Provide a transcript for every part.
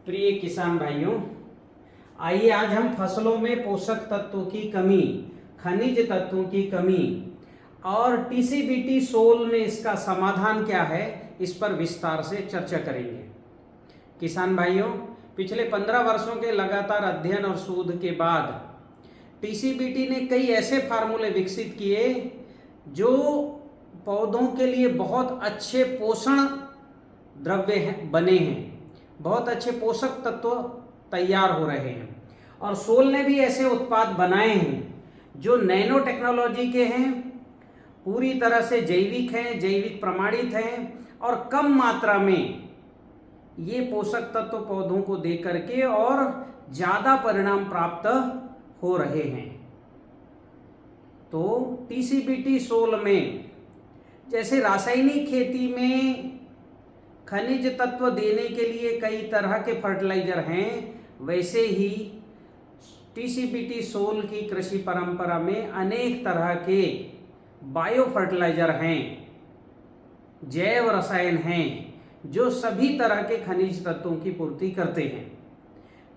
प्रिय किसान भाइयों, आइए आज हम फसलों में पोषक तत्वों की कमी, खनिज तत्वों की कमी और टीसीबीटी सोल में इसका समाधान क्या है, इस पर विस्तार से चर्चा करेंगे। किसान भाइयों, पिछले 15 वर्षों के लगातार अध्ययन और शोध के बाद टीसीबीटी ने कई ऐसे फार्मूले विकसित किए जो पौधों के लिए बहुत अच्छे पोषण द्रव्य बने हैं, बहुत अच्छे पोषक तत्व तैयार हो रहे हैं। और सोल ने भी ऐसे उत्पाद बनाए हैं जो नैनो टेक्नोलॉजी के हैं, पूरी तरह से जैविक हैं, जैविक प्रमाणित हैं और कम मात्रा में ये पोषक तत्व पौधों को दे करके और ज़्यादा परिणाम प्राप्त हो रहे हैं। तो टीसीबीटी सोल में जैसे रासायनिक खेती में खनिज तत्व देने के लिए कई तरह के फर्टिलाइजर हैं, वैसे ही टीसीबीटी सोल की कृषि परंपरा में अनेक तरह के बायो फर्टिलाइजर हैं, जैव रसायन हैं जो सभी तरह के खनिज तत्वों की पूर्ति करते हैं।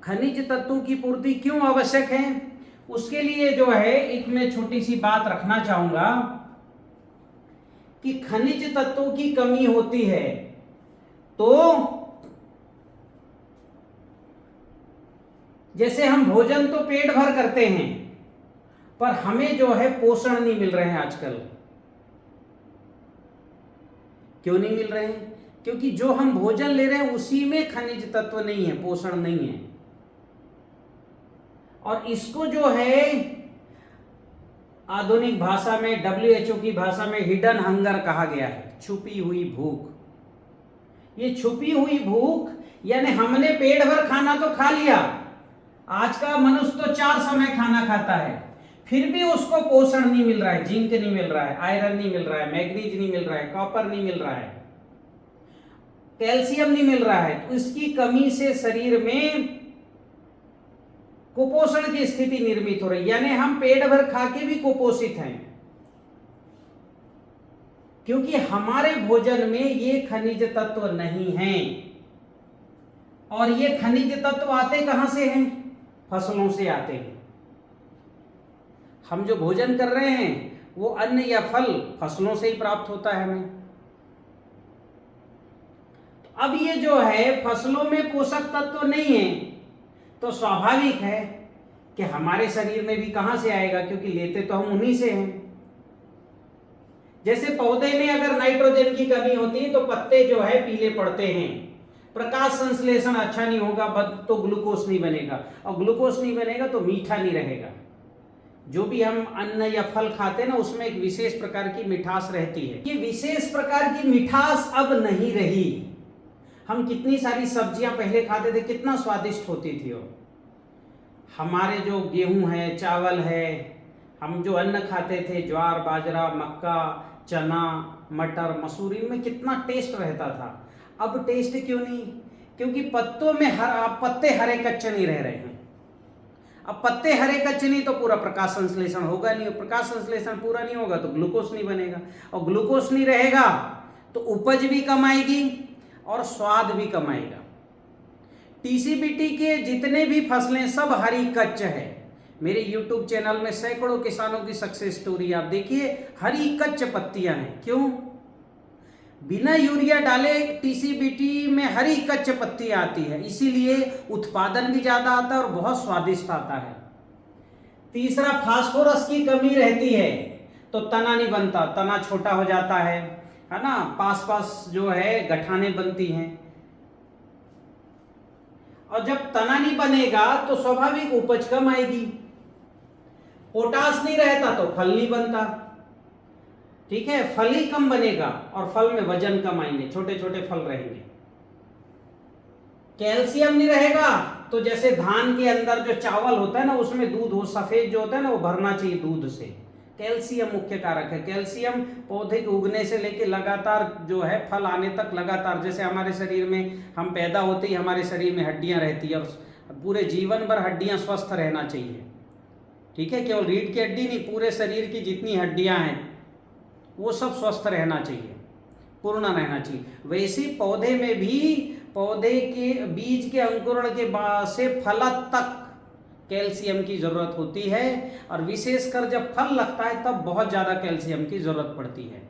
खनिज तत्वों की पूर्ति क्यों आवश्यक है, उसके लिए जो है एक मैं छोटी सी बात रखना चाहूंगा कि खनिज तत्वों की कमी होती है तो जैसे हम भोजन तो पेट भर करते हैं पर हमें जो है पोषण नहीं मिल रहे हैं आजकल। क्यों नहीं मिल रहे हैं? क्योंकि जो हम भोजन ले रहे हैं उसी में खनिज तत्व नहीं है, पोषण नहीं है। और इसको जो है आधुनिक भाषा में, WHO की भाषा में हिडन हंगर कहा गया है, छुपी हुई भूख। ये छुपी हुई भूख यानी हमने पेट भर खाना तो खा लिया, आज का मनुष्य तो 4 समय खाना खाता है, फिर भी उसको पोषण नहीं मिल रहा है, जिंक नहीं मिल रहा है, आयरन नहीं मिल रहा है, मैग्नीज नहीं मिल रहा है, कॉपर नहीं मिल रहा है, कैल्शियम नहीं मिल रहा है। तो इसकी कमी से शरीर में कुपोषण की स्थिति निर्मित हो रही है, यानी हम पेट भर खा के भी कुपोषित हैं, क्योंकि हमारे भोजन में ये खनिज तत्व नहीं हैं। और ये खनिज तत्व आते कहां से हैं? फसलों से आते हैं। हम जो भोजन कर रहे हैं वो अन्न या फल फसलों से ही प्राप्त होता है हमें। अब ये जो है फसलों में पोषक तत्व नहीं है तो स्वाभाविक है कि हमारे शरीर में भी कहां से आएगा, क्योंकि लेते तो हम उन्हीं से हैं। जैसे पौधे में अगर नाइट्रोजन की कमी होती है तो पत्ते जो है पीले पड़ते हैं, प्रकाश संश्लेषण अच्छा नहीं होगा तो ग्लूकोज नहीं बनेगा, और ग्लूकोज नहीं बनेगा तो मीठा नहीं रहेगा। जो भी हम अन्न या फल खाते हैं ना, उसमें एक विशेष प्रकार की मिठास रहती है। ये विशेष प्रकार की मिठास अब नहीं रही। हम कितनी सारी सब्जियां पहले खाते थे, कितना स्वादिष्ट होती थी वो। हमारे जो गेहूं है, चावल है, हम जो अन्न खाते थे, ज्वार, बाजरा, मक्का, चना, मटर, मसूर, इनमें कितना टेस्ट रहता था। अब टेस्ट क्यों नहीं? क्योंकि पत्तों में पत्ते हरे कच्चे नहीं रह रहे हैं। अब पत्ते हरे कच्चे नहीं तो पूरा प्रकाश संश्लेषण होगा नहीं, प्रकाश संश्लेषण पूरा नहीं होगा तो ग्लूकोज नहीं बनेगा, और ग्लूकोज नहीं रहेगा तो उपज भी कम आएगी और स्वाद भी कम आएगा। टीसीबीटी के जितने भी फसलें सब हरी कच्च है। मेरे YouTube चैनल में सैकड़ों किसानों की सक्सेस स्टोरी आप देखिए, हरी कच्च पत्तियां हैं। क्यों? बिना यूरिया डाले टीसीबीटी में हरी कच्च पत्तियां आती है, इसीलिए उत्पादन भी ज्यादा आता है और बहुत स्वादिष्ट आता है। तीसरा, फास्फोरस की कमी रहती है तो तना नहीं बनता, तना छोटा हो जाता है ना, पास पास जो है गठाने बनती हैं, और जब तना नहीं बनेगा तो स्वाभाविक उपज कम आएगी। पोटास नहीं रहता तो फल नहीं बनता, ठीक है, फल ही कम बनेगा और फल में वजन कम आएंगे, छोटे छोटे फल रहेंगे। कैल्शियम नहीं रहेगा तो जैसे धान के अंदर जो चावल होता है ना, उसमें दूध हो, सफेद जो होता है ना, वो भरना चाहिए दूध से। कैल्शियम मुख्य कारक है। कैल्शियम पौधे के उगने से लेकर लगातार जो है फल आने तक लगातार, जैसे हमारे शरीर में हम पैदा होते ही हमारे शरीर में हड्डियां रहती है, और पूरे जीवन भर हड्डियां स्वस्थ रहना चाहिए, ठीक है, केवल रीढ़ की हड्डी नहीं, पूरे शरीर की जितनी हड्डियां हैं वो सब स्वस्थ रहना चाहिए, पूर्ण रहना चाहिए। वैसे पौधे में भी पौधे के बीज के अंकुरण के बाद से फल तक कैल्शियम की जरूरत होती है, और विशेषकर जब फल लगता है तब बहुत ज्यादा कैल्शियम की जरूरत पड़ती है।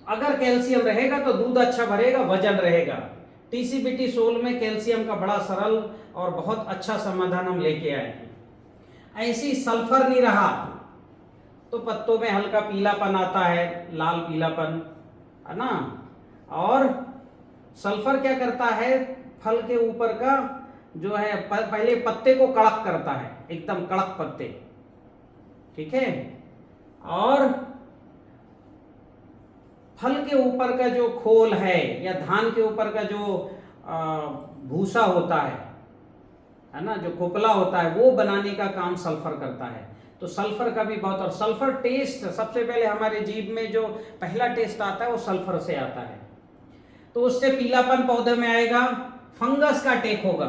अगर कैल्शियम रहेगा तो दूध अच्छा भरेगा, वजन रहेगा। टीसीबीटी सोल में कैल्शियम का बड़ा सरल और बहुत अच्छा समाधान हम लेके आए हैं। ऐसी सल्फर नहीं रहा तो पत्तों में हल्का पीलापन आता है, लाल पीलापन, है ना। और सल्फर क्या करता है, फल के ऊपर का जो है पहले पत्ते को कड़क करता है, एकदम कड़क पत्ते, ठीक है। और फल के ऊपर का जो खोल है या धान के ऊपर का जो भूसा होता है ना, जो खोपला होता है, वो बनाने का काम सल्फर करता है। तो सल्फर का भी बहुत, और सल्फर टेस्ट सबसे पहले हमारे जीभ में जो पहला टेस्ट आता है वो सल्फर से आता है। तो उससे पीलापन पौधे में आएगा, फंगस का अटैक होगा,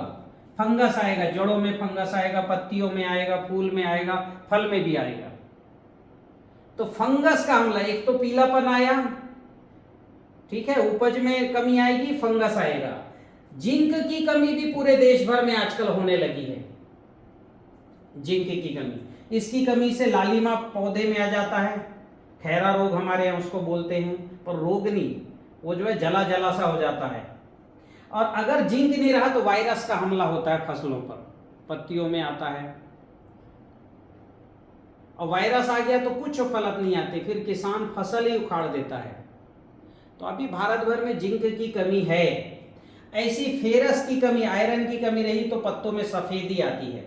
फंगस आएगा, जड़ों में फंगस आएगा, पत्तियों में आएगा, फूल में आएगा, फल में भी आएगा। तो फंगस का हमला, एक तो पीलापन आया, ठीक है, उपज में कमी आएगी, फंगस आएगा। जिंक की कमी भी पूरे देश भर में आजकल होने लगी है, जिंक की कमी, इसकी कमी से लालिमा पौधे में आ जाता है, खैरा रोग हमारे यहाँ उसको बोलते हैं, पर रोग नहीं, वो जो है जला जला सा हो जाता है। और अगर जिंक नहीं रहा तो वायरस का हमला होता है फसलों पर, पत्तियों में आता है, और वायरस आ गया तो कुछ फलत नहीं आते, फिर किसान फसल ही उखाड़ देता है। तो अभी भारत भर में जिंक की कमी है। ऐसी फेरस की कमी, आयरन की कमी रही तो पत्तों में सफेदी आती है,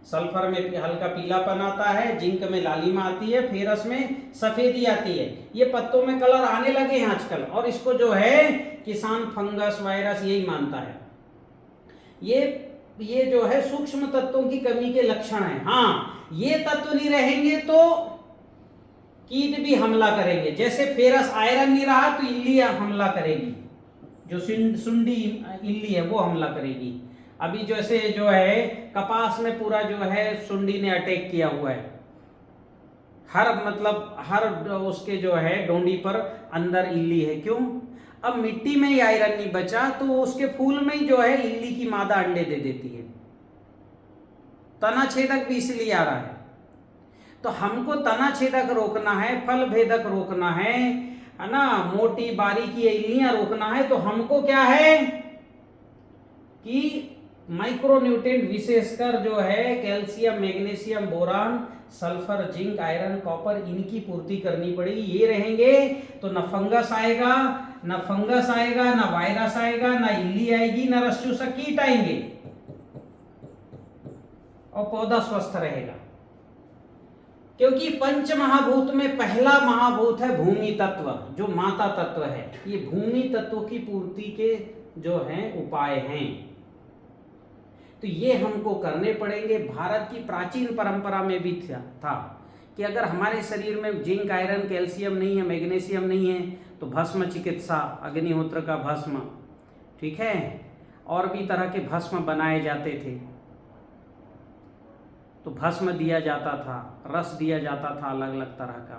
सल्फर में हल्का पीलापन आता है, जिंक में लालिमा आती है, फेरस में सफेदी आती है। ये पत्तों में कलर आने लगे हैं आजकल, और इसको जो है किसान फंगस, वायरस यही मानता है। ये जो है सूक्ष्म तत्वों की कमी के लक्षण है। हाँ, ये तत्व नहीं रहेंगे तो कीट भी हमला करेंगे। जैसे फेरस, आयरन नहीं रहा तो इल्ली हमला करेगी, जो सुंडी इल्ली है वो हमला करेगी। अभी जैसे जो है कपास में पूरा जो है सुंडी ने अटैक किया हुआ है, हर उसके जो है डोंडी पर अंदर इल्ली है। क्यों? अब मिट्टी में ही आयरन नहीं बचा तो उसके फूल में ही जो है इल्ली की मादा अंडे दे देती है। तना छेदक भी इसलिए आ रहा है। तो हमको तना छेदक रोकना है, फल भेदक रोकना है ना, मोटी बारीकी इल्लियां रोकना है। तो हमको क्या है कि माइक्रो न्यूट्रिएंट विशेषकर जो है calcium, magnesium, boron, sulphur, zinc, iron, copper, इनकी पूर्ति करनी पड़ेगी। ये रहेंगे तो न फंगस आएगा, न वायरस आएगा, न इल्ली आएगी, न रस चूसक कीट आएंगे, और पौधा स्वस्थ रहेगा। क्योंकि पंच महाभूत में पहला महाभूत है भूमि तत्व, जो माता तत्व है। ये भूमि तत्व की पूर्ति के जो हैं उपाय हैं, तो ये हमको करने पड़ेंगे। भारत की प्राचीन परंपरा में भी था कि अगर हमारे शरीर में जिंक, आयरन, कैल्शियम नहीं है, मैग्नीशियम नहीं है तो भस्म चिकित्सा, अग्निहोत्र का भस्म, ठीक है, और भी तरह के भस्म बनाए जाते थे। तो भस्म दिया जाता था, रस दिया जाता था अलग अलग तरह का,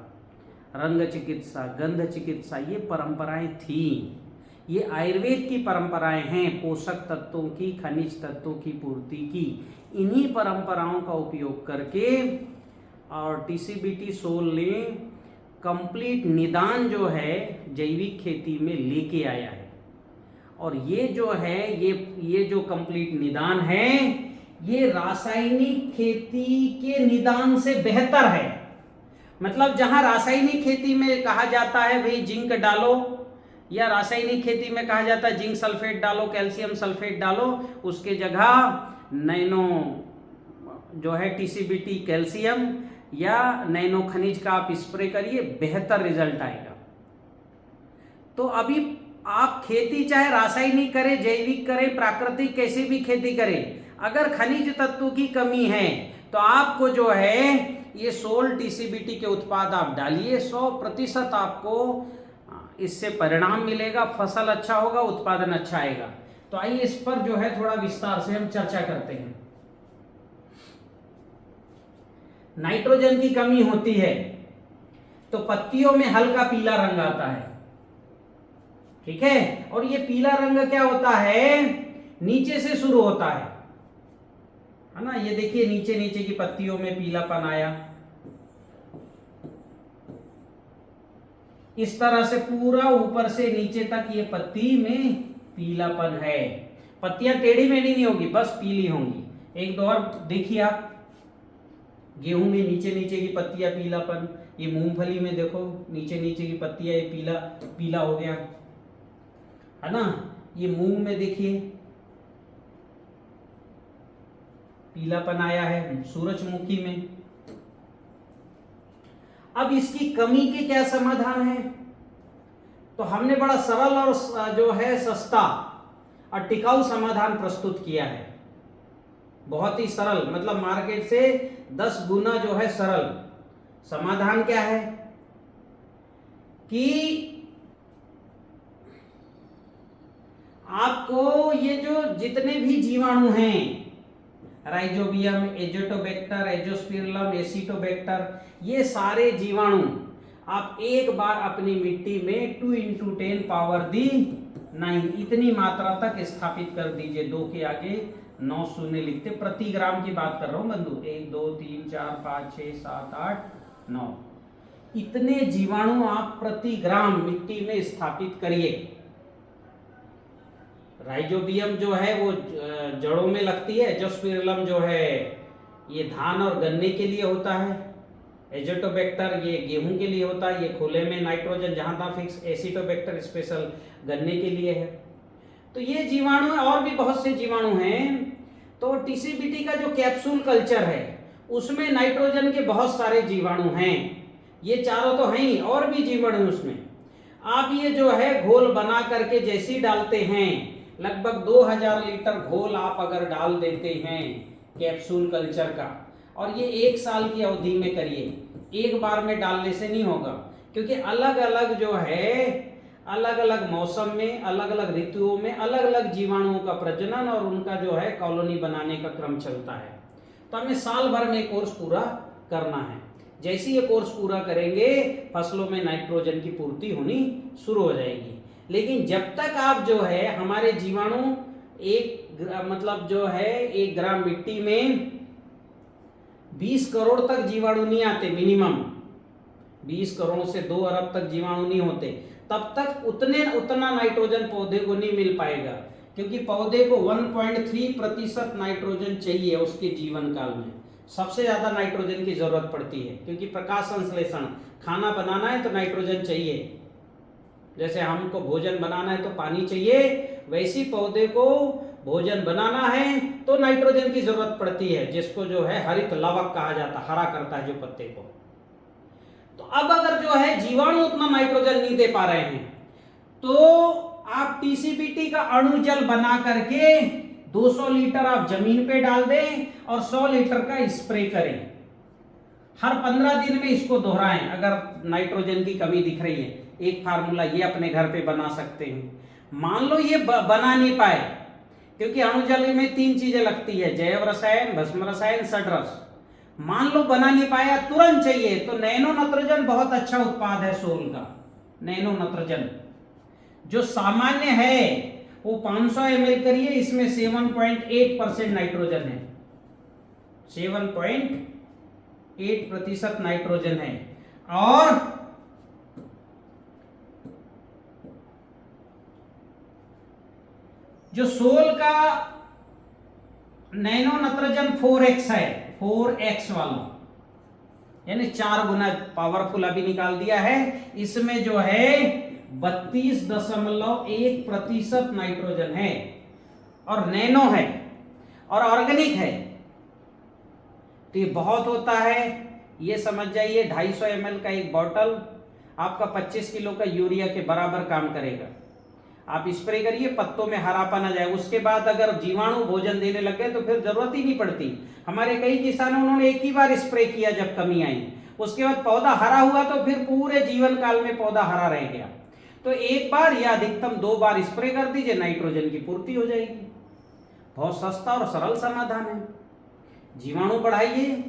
रंग चिकित्सा, गंध चिकित्सा, ये परंपराएं थी। ये आयुर्वेद की परंपराएं हैं, पोषक तत्वों की, खनिज तत्वों की पूर्ति की। इन्हीं परंपराओं का उपयोग करके और टीसीबीटी सोल ने कंप्लीट निदान जो है जैविक खेती में लेके आया है। और ये जो है ये जो कंप्लीट निदान है, ये रासायनिक खेती के निदान से बेहतर है। मतलब जहां रासायनिक खेती में कहा जाता है भाई जिंक डालो, या रासायनिक खेती में कहा जाता है जिंक सल्फेट डालो, कैल्शियम सल्फेट डालो, उसके जगह नैनो जो है टीसीबीटी कैल्शियम या नैनो खनिज का आप स्प्रे करिए, बेहतर रिजल्ट आएगा। तो अभी आप खेती चाहे रासायनिक करें, जैविक करें, प्राकृतिक, कैसे भी खेती करें, अगर खनिज तत्व की कमी है तो आपको जो है ये सोल टीसीबीटी के उत्पाद आप डालिए, 100% आपको इससे परिणाम मिलेगा, फसल अच्छा होगा, उत्पादन अच्छा आएगा। तो आइए इस पर जो है थोड़ा विस्तार से हम चर्चा करते हैं। नाइट्रोजन की कमी होती है तो पत्तियों में हल्का पीला रंग आता है, ठीक है। और ये पीला रंग क्या होता है, नीचे से शुरू होता है ना। ये देखिए नीचे नीचे की पत्तियों में पीलापन आया, इस तरह से पूरा ऊपर से नीचे तक ये पत्ती में पीलापन है। पत्तियां टेढ़ी मेढ़ी नहीं होगी, बस पीली होंगी। एक दो और देखिए आप, गेहूं में नीचे नीचे की पत्तियां पीलापन, ये मूंगफली में देखो नीचे नीचे की पत्तियां ये पीला पीला हो गया है ना। ये मूंग में देखिए पीलापन आया है, सूरजमुखी में। अब इसकी कमी के क्या समाधान है, तो हमने बड़ा सरल और जो है सस्ता और टिकाऊ समाधान प्रस्तुत किया है। बहुत ही सरल, मतलब मार्केट से 10 गुना जो है सरल समाधान। क्या है कि आपको ये जो जितने भी जीवाणु हैं, राइजोबियम, एजोटोबैक्टर, एजोस्पिरिलम, एसिटोबैक्टर, ये सारे जीवाणु आप एक बार अपनी मिट्टी में 2 × 10 पावर दी 9 इतनी मात्रा तक स्थापित कर दीजिए। 2 के आगे 9 शून्य लिखते, प्रति ग्राम की बात कर रहा हूं बंधु। 1 2 3 4 5 6 7 8 9 इतने जीवाणु आप प्रति ग्राम मिट्टी में स्थापित करिए। राइजोबियम जो है वो जड़ों में लगती है, एजोस्पिरिलम जो है ये धान और गन्ने के लिए होता है, एजोटोबैक्टर ये गेहूं के लिए होता है, ये खुले में नाइट्रोजन जहां था फिक्स, एसिटोबैक्टर स्पेशल गन्ने के लिए है। तो ये जीवाणु और भी बहुत से जीवाणु हैं। तो टीसीबीटी का जो कैप्सूल कल्चर है उसमें नाइट्रोजन के बहुत सारे जीवाणु हैं, ये चारों तो हैं ही, और भी जीवाणु उसमें। आप ये जो है घोल बना करके जैसे ही डालते हैं, लगभग 2000 लीटर घोल आप अगर डाल देते हैं कैप्सूल कल्चर का, और ये 1 साल की अवधि में करिए, एक बार में डालने से नहीं होगा, क्योंकि अलग अलग जो है अलग अलग मौसम में, अलग अलग ऋतुओं में अलग अलग जीवाणुओं का प्रजनन और उनका जो है कॉलोनी बनाने का क्रम चलता है। तो हमें साल भर में कोर्स पूरा करना है। जैसे ये कोर्स पूरा करेंगे फसलों में नाइट्रोजन की पूर्ति होनी शुरू हो जाएगी। लेकिन जब तक आप जो है हमारे जीवाणु मतलब जो है 1 ग्राम मिट्टी में 20 करोड़ तक जीवाणु नहीं आते, मिनिमम 20 करोड़ से 2 अरब तक जीवाणु नहीं होते, तब तक उतना नाइट्रोजन पौधे को नहीं मिल पाएगा, क्योंकि पौधे को 1.3% नाइट्रोजन चाहिए उसके जीवन काल में। सबसे ज्यादा नाइट्रोजन की जरूरत पड़ती है, क्योंकि प्रकाश संश्लेषण, खाना बनाना है तो नाइट्रोजन चाहिए। जैसे हमको भोजन बनाना है तो पानी चाहिए, वैसी पौधे को भोजन बनाना है तो नाइट्रोजन की जरूरत पड़ती है, जिसको जो है हरित लवक कहा जाता है, हरा करता है जो पत्ते को। तो अब अगर जो है जीवाणु उतना नाइट्रोजन नहीं दे पा रहे हैं, तो आप टीसीबीटी का अणु जल बना करके 200 लीटर आप जमीन पे डाल दें और 100 लीटर का स्प्रे करें। हर 15 दिन में इसको दोहराएं। अगर नाइट्रोजन की कमी दिख रही है, एक फार्मूला ये अपने घर पे बना सकते हैं। मान लो ये बना नहीं पाए, क्योंकि अणुजल में 3 चीजें लगती है, जैव रसायन, भस्म रसायन, षड्रस। मान लो बना नहीं पाया, तुरंत चाहिए, तो नैनो नाइट्रोजन बहुत अच्छा उत्पाद है सोल का। नैनो नाइट्रोजन जो सामान्य है वो 500 ml करिए, इसमें 7.8% नाइट्रोजन है, 7.8% नाइट्रोजन है। और जो सोल का नैनो नाइट्रोजन 4x है, 4x वाला, यानी 4 गुना पावरफुल अभी निकाल दिया है। इसमें जो है 32.1% नाइट्रोजन है और नैनो है और ऑर्गेनिक है, तो ये बहुत होता है। ये समझ जाइए 250 ml का एक बॉटल आपका 25 किलो का यूरिया के बराबर काम करेगा। आप स्प्रे करिए, पत्तों में हरापन आ जाए। उसके बाद अगर जीवाणु भोजन देने लग गए तो फिर जरूरत ही नहीं पड़ती। हमारे कई किसानों उन्होंने एक ही बार स्प्रे किया जब कमी आई, उसके बाद पौधा हरा हुआ तो फिर पूरे जीवन काल में पौधा हरा रह गया। तो एक बार या अधिकतम 2 बार स्प्रे कर दीजिए, नाइट्रोजन की पूर्ति हो जाएगी। बहुत सस्ता और सरल समाधान है। जीवाणु बढ़ाइए,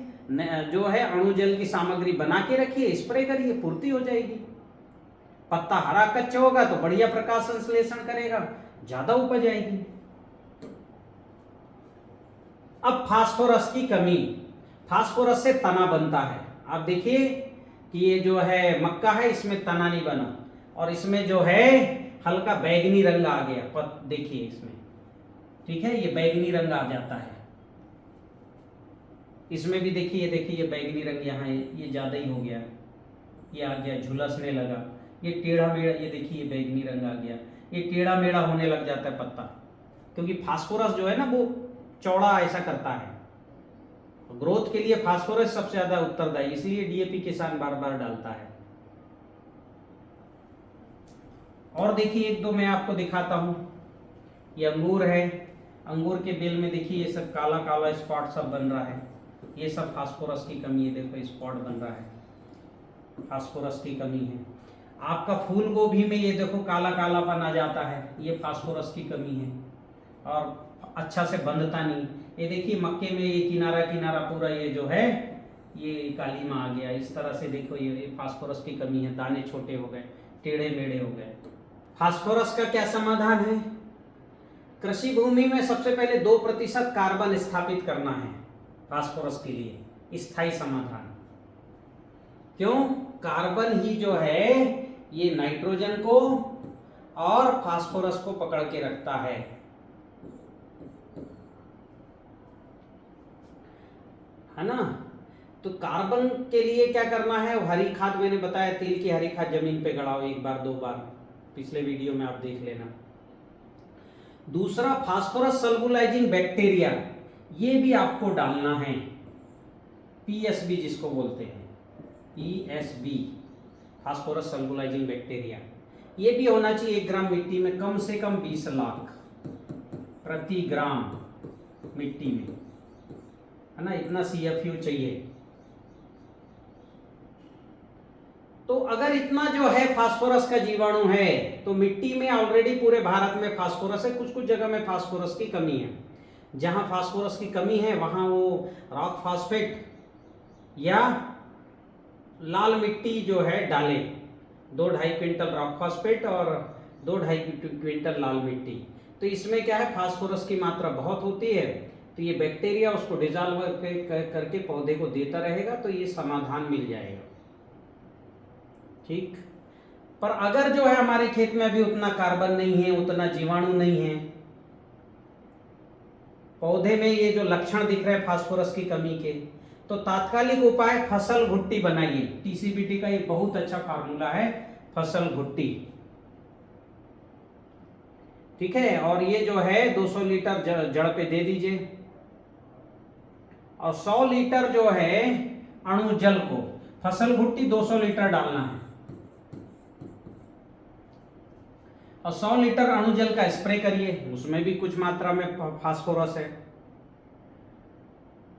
जो है अणु जल की सामग्री बना के रखिए, स्प्रे करिए, पूर्ति हो जाएगी। पत्ता हरा कच्चा होगा तो बढ़िया प्रकाश संश्लेषण करेगा, ज्यादा उपज आएगी। अब फास्फोरस की कमी, फास्फोरस से तना बनता है। आप देखिए कि ये जो है मक्का है, इसमें तना नहीं बना, और इसमें जो है हल्का बैगनी रंग आ गया, देखिए इसमें, ठीक है, ये बैगनी रंग आ जाता है। इसमें भी देखिए, ये बैगनी रंग यहाँ ये ज्यादा ही हो गया, ये आ गया, झुलसने लगा, ये टेढ़ा मेढ़ा, ये देखिए ये बैगनी रंग आ गया, ये टेढ़ा मेढ़ा होने लग जाता है पत्ता, क्योंकि फास्फोरस जो है ना वो चौड़ा ऐसा करता है। ग्रोथ के लिए फास्फोरस सबसे ज्यादा उत्तरदायी, इसलिए डीएपी किसान बार बार डालता है। और देखिए एक दो मैं आपको दिखाता हूं, ये अंगूर है, अंगूर के बेल में देखिए ये सब काला काला स्पॉट सब बन रहा है, ये सब फास्फोरस की कमी है। देखो स्पॉट बन रहा है, फास्फोरस की कमी है। आपका फूल गोभी में ये देखो काला कालापन आ जाता है, ये फास्फोरस की कमी है, और अच्छा से बंधता नहीं। ये देखिए मक्के में ये किनारा किनारा पूरा ये जो है ये काली में आ गया, इस तरह से देखो ये फास्फोरस की कमी है, दाने छोटे हो गए, टेढ़े मेढ़े हो गए। फास्फोरस का क्या समाधान है? कृषि भूमि में सबसे पहले 2% कार्बन स्थापित करना है फास्फोरस के लिए, स्थायी समाधान। क्यों? कार्बन ही जो है ये नाइट्रोजन को और फास्फोरस को पकड़ के रखता है ना। तो कार्बन के लिए क्या करना है? हरी खाद मैंने बताया, तेल की हरी खाद जमीन पे गड़ाओ, एक बार दो बार, पिछले वीडियो में आप देख लेना। दूसरा फास्फोरस सल्बुलाइजिंग बैक्टीरिया, ये भी आपको डालना है, पीएसबी जिसको बोलते हैं, पीएसबी फास्फोरस सल्बुलाइजिंग बैक्टीरिया, ये भी होना चाहिए 1 ग्राम मिट्टी में, कम से कम 20 लाख प्रति ग्राम मिट्टी में, है ना, इतना CFU चाहिए। तो अगर इतना जो है फास्फोरस का जीवाणु है तो मिट्टी में ऑलरेडी पूरे भारत में फास्फोरस है, कुछ कुछ जगह में फास्फोरस की कमी है। जहां फास्फोरस की कमी है वहां वो रॉक फास्फेट या लाल मिट्टी जो है डाले, 2-2.5 क्विंटल रॉक फास्फेट और 2-2.5 क्विंटल लाल मिट्टी। तो इसमें क्या है, फास्फोरस की मात्रा बहुत होती है, तो ये बैक्टीरिया उसको डिजॉल्व करके पौधे को देता रहेगा, तो ये समाधान मिल जाएगा, ठीक। पर अगर जो है हमारे खेत में अभी उतना कार्बन नहीं है, उतना जीवाणु नहीं है, पौधे में ये जो लक्षण दिख रहे हैं फास्फोरस की कमी के, तो तात्कालिक उपाय फसल भुट्टी बनाइए। टीसीबीटी का ये बहुत अच्छा फार्मूला है, फसल भुट्टी, ठीक है। और ये जो है 200 लीटर जड़ पे दे दीजिए, और 100 लीटर जो है अणु जल को, फसल भुट्टी 200 लीटर डालना है, और 100 लीटर अणु जल का स्प्रे करिए, उसमें भी कुछ मात्रा में फास्फोरस है।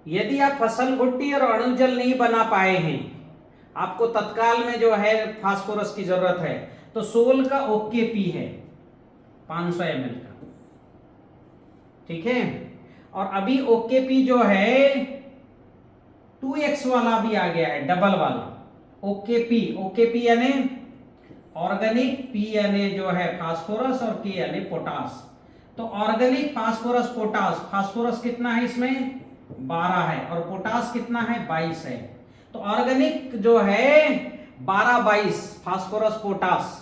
यदि आप फसल भुट्टी और अणु जल नहीं बना पाए हैं, आपको तत्काल में जो है फास्फोरस की जरूरत है, तो सोल का OKP है 500 ml का, ठीक है। और अभी OKP जो है 2x वाला भी आ गया है, डबल वाला OKP यानी ऑर्गेनिक, P यानी जो है फास्फोरस और K यानी पोटास। तो ऑर्गेनिक फास्फोरस पोटास, फास्फोरस कितना है इसमें 12 है, और पोटास कितना है 22 है। तो ऑर्गेनिक जो है 12-22 फास्फोरस पोटास,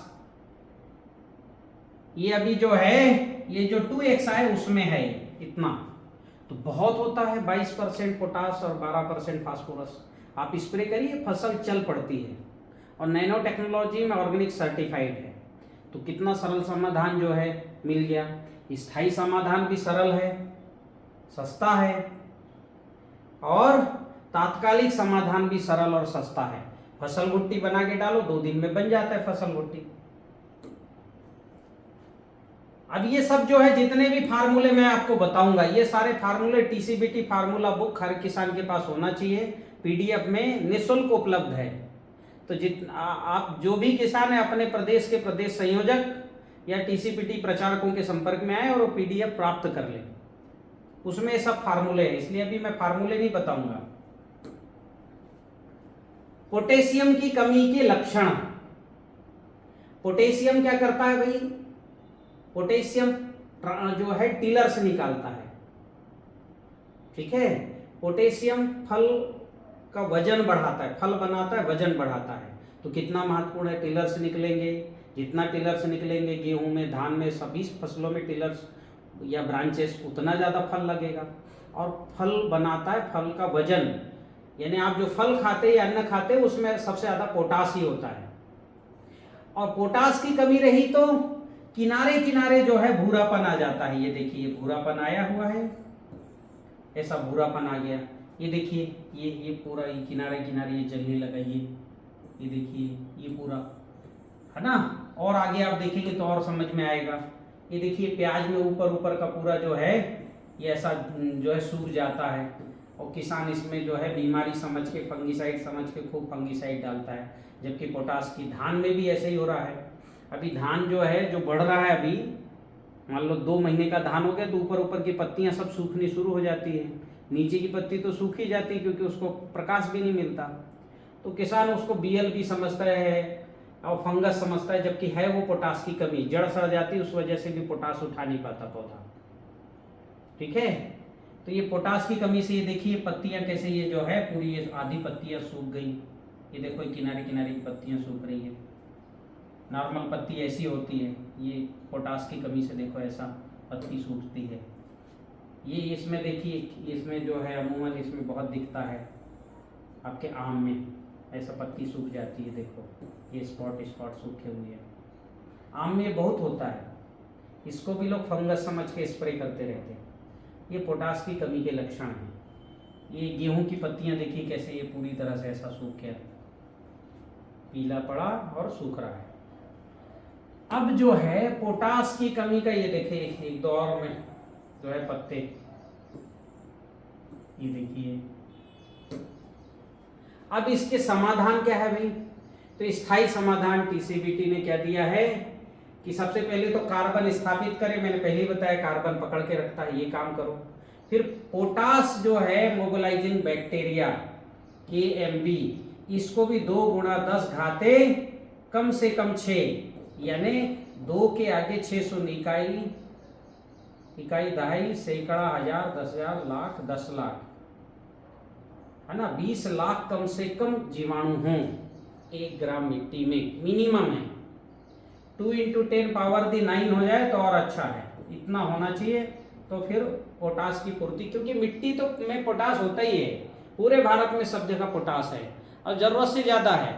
ये अभी जो है ये जो 2x है उसमें है इतना, तो बहुत होता है 22% पोटास और 12% फास्फोरस। आप स्प्रे करिए, फसल चल पड़ती है, और नैनो टेक्नोलॉजी में ऑर्गेनिक सर्टिफाइड है। तो कितना सरल समाधान जो है मिल गया। स्थायी समाधान भी सरल है, सस्ता है, और तात्कालिक समाधान भी सरल और सस्ता है। फसल भुट्टी बना के डालो, 2 दिन में बन जाता है फसल भुट्टी। अब ये सब जो है जितने भी फार्मूले मैं आपको बताऊंगा, ये सारे फार्मूले टीसीबीटी फार्मूला बुक हर किसान के पास होना चाहिए, PDF में निःशुल्क उपलब्ध है। तो आप जो भी किसान है अपने प्रदेश के प्रदेश संयोजक या टीसीबीटी प्रचारकों के संपर्क में आए और वो PDF प्राप्त कर ले, उसमें सब फार्मूले हैं, इसलिए अभी मैं फार्मूले नहीं बताऊंगा। पोटेशियम की कमी के लक्षण, पोटेशियम क्या करता है भाई, पोटेशियम जो है टिलर से निकालता है, ठीक है। पोटेशियम फल का वजन बढ़ाता है, फल बनाता है, वजन बढ़ाता है। तो कितना महत्वपूर्ण है, टिलर से निकलेंगे, जितना टिलर से निकलेंगे गेहूं में, धान में, सभी फसलों में टिलर्स या ब्रांचेस, उतना ज़्यादा फल लगेगा। और फल बनाता है, फल का वजन, यानी आप जो फल खाते या अन्न खाते उसमें सबसे ज़्यादा पोटास ही होता है। और पोटास की कमी रही तो किनारे किनारे जो है भूरापन आ जाता है। ये देखिए भूरापन आया हुआ है, ऐसा भूरापन आ गया। ये देखिए ये पूरा ये किनारे किनारे ये जलने लगा, ये देखिए ये पूरा, है ना। और आगे आप देखेंगे तो और समझ में आएगा। ये देखिए प्याज में ऊपर का पूरा जो है ये ऐसा जो है सूख जाता है, और किसान इसमें जो है बीमारी समझ के, फंगीसाइड समझ के खूब फंगीसाइड डालता है। जबकि पोटास की धान में भी ऐसे ही हो रहा है। अभी धान जो है जो बढ़ रहा है, अभी मान लो 2 महीने का धान हो गया तो ऊपर की पत्तियां सब सूखनी शुरू हो जाती है, नीचे की पत्ती तो सूख ही जाती है क्योंकि उसको प्रकाश भी नहीं मिलता। तो किसान उसको बीएल भी समझता है और फंगस समझता है, जबकि है वो पोटास की कमी, जड़ सड़ जाती है, उस वजह से भी पोटास उठा नहीं पाता पौधा, ठीक है। तो ये पोटास की कमी से ये देखिए पत्तियां कैसे, ये जो है पूरी ये आधी पत्तियां सूख गई, ये देखो किनारे किनारे की पत्तियां सूख रही है। नॉर्मल पत्ती ऐसी होती है, ये पोटास की कमी से देखो ऐसा पत्ती सूखती है। ये इसमें देखिए, इसमें जो है अमूमन इसमें बहुत दिखता है, आपके आम में ऐसा पत्ती सूख जाती है, देखो ये स्पॉट सूखे हुए हैं। आम में ये बहुत होता है, इसको भी लोग फंगस समझ के स्प्रे करते रहते हैं। ये पोटास की कमी के लक्षण हैं। ये गेहूं की पत्तियां देखिए कैसे ये पूरी तरह से ऐसा सूख गया, पीला पड़ा और सूख रहा है। अब जो है पोटास की कमी का ये देखिए एक दौर में जो है पत्ते, ये देखिए। अब इसके समाधान क्या है भाई, तो स्थायी समाधान टीसीबीटी ने क्या दिया है कि सबसे पहले तो कार्बन स्थापित करें, मैंने पहले ही बताया कार्बन पकड़ के रखता है, ये काम करो। फिर पोटास जो है मोबिलाइजिंग बैक्टीरिया KMB, इसको भी 2 × 10 घाते कम से कम 6, यानी 2 के आगे 600 इकाई दहाई सैकड़ा हजार 10,000 लाख 10 लाख, है ना, 20 लाख कम से कम जीवाणु हों 1 ग्राम मिट्टी में, मिनिमम है। 2 × 10⁻⁹ हो जाए तो और अच्छा है, इतना होना चाहिए। तो फिर पोटास की पूर्ति, क्योंकि मिट्टी तो में पोटास होता ही है, पूरे भारत में सब जगह पोटास है और जरूरत से ज्यादा है,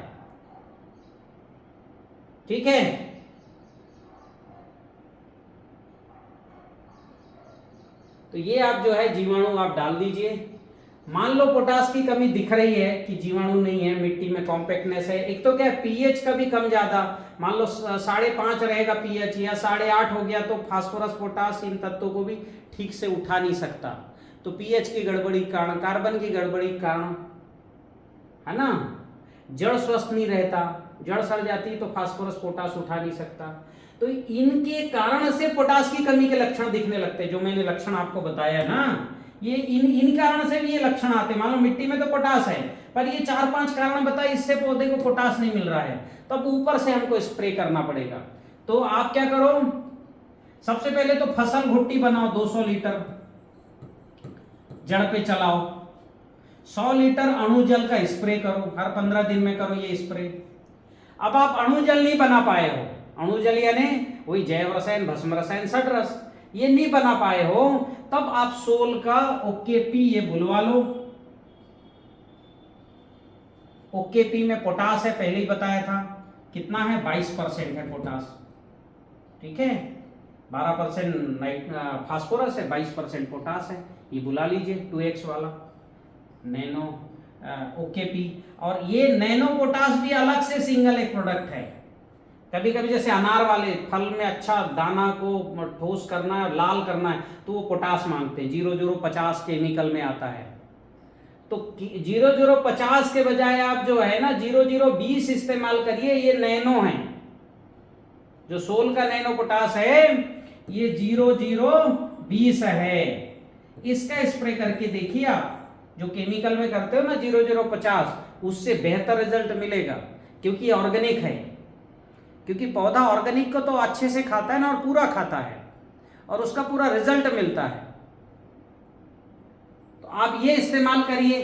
ठीक है। तो ये आप जो है जीवाणु आप डाल दीजिए। मान लो पोटास की कमी दिख रही है कि जीवाणु नहीं है, मिट्टी में कॉम्पैक्टनेस है, एक तो क्या है पीएच का भी कम ज्यादा, मान लो 5.5 रहेगा पीएच या 8.5 हो गया तो फास्फोरस पोटास इन तत्वों को भी ठीक से उठा नहीं सकता। तो पीएच की गड़बड़ी के कारण, कार्बन की गड़बड़ी के कारण, है ना, जड़ स्वस्थ नहीं रहता, जड़ सड़ जाती है तो फास्फोरस पोटास उठा नहीं सकता। तो इनके कारण से पोटास की कमी के लक्षण दिखने लगते हैं, जो मैंने लक्षण आपको बताया ना, ये इन कारण से भी ये लक्षण आते हैं। मान लो मिट्टी में तो पोटास है, पर ये 4-5 कारण बताए इससे पौधे को पोटास नहीं मिल रहा है, तब ऊपर से हमको स्प्रे करना पड़ेगा। तो आप क्या करो, सबसे पहले तो फसल घुट्टी बनाओ, 200 लीटर जड़ पे चलाओ, 100 लीटर अणु जल का स्प्रे करो, हर 15 दिन में करो ये स्प्रे। अब आप अणु जल नहीं बना पाए हो, अणु जल यानी वही जैव रसायन, भस्म रसायन, षड्रस, ये नहीं बना पाए हो, तब आप सोल का OKP ये बुलवा लो। OKP में पोटास है, पहले ही बताया था, कितना है 22% है पोटास, ठीक है, 12% फास्फोरस है, 22% पोटास है, ये बुला लीजिए 2x वाला नैनो OKP। और ये नैनो पोटास भी अलग से सिंगल एक प्रोडक्ट है। कभी कभी जैसे अनार वाले फल में अच्छा दाना को ठोस करना है, लाल करना है, तो वो पोटास मांगते हैं, 0050 केमिकल में आता है। तो 0050 के बजाय आप जो है ना 0020 इस्तेमाल करिए, ये नैनो है, जो सोल का नैनो पोटास है ये 0020 है, इसका स्प्रे करके देखिए आप। जो केमिकल में करते हो ना 0050, उससे बेहतर रिजल्ट मिलेगा, क्योंकि ऑर्गेनिक है। क्योंकि पौधा ऑर्गेनिक को तो अच्छे से खाता है ना, और पूरा खाता है, और उसका पूरा रिजल्ट मिलता है। तो आप ये इस्तेमाल करिए।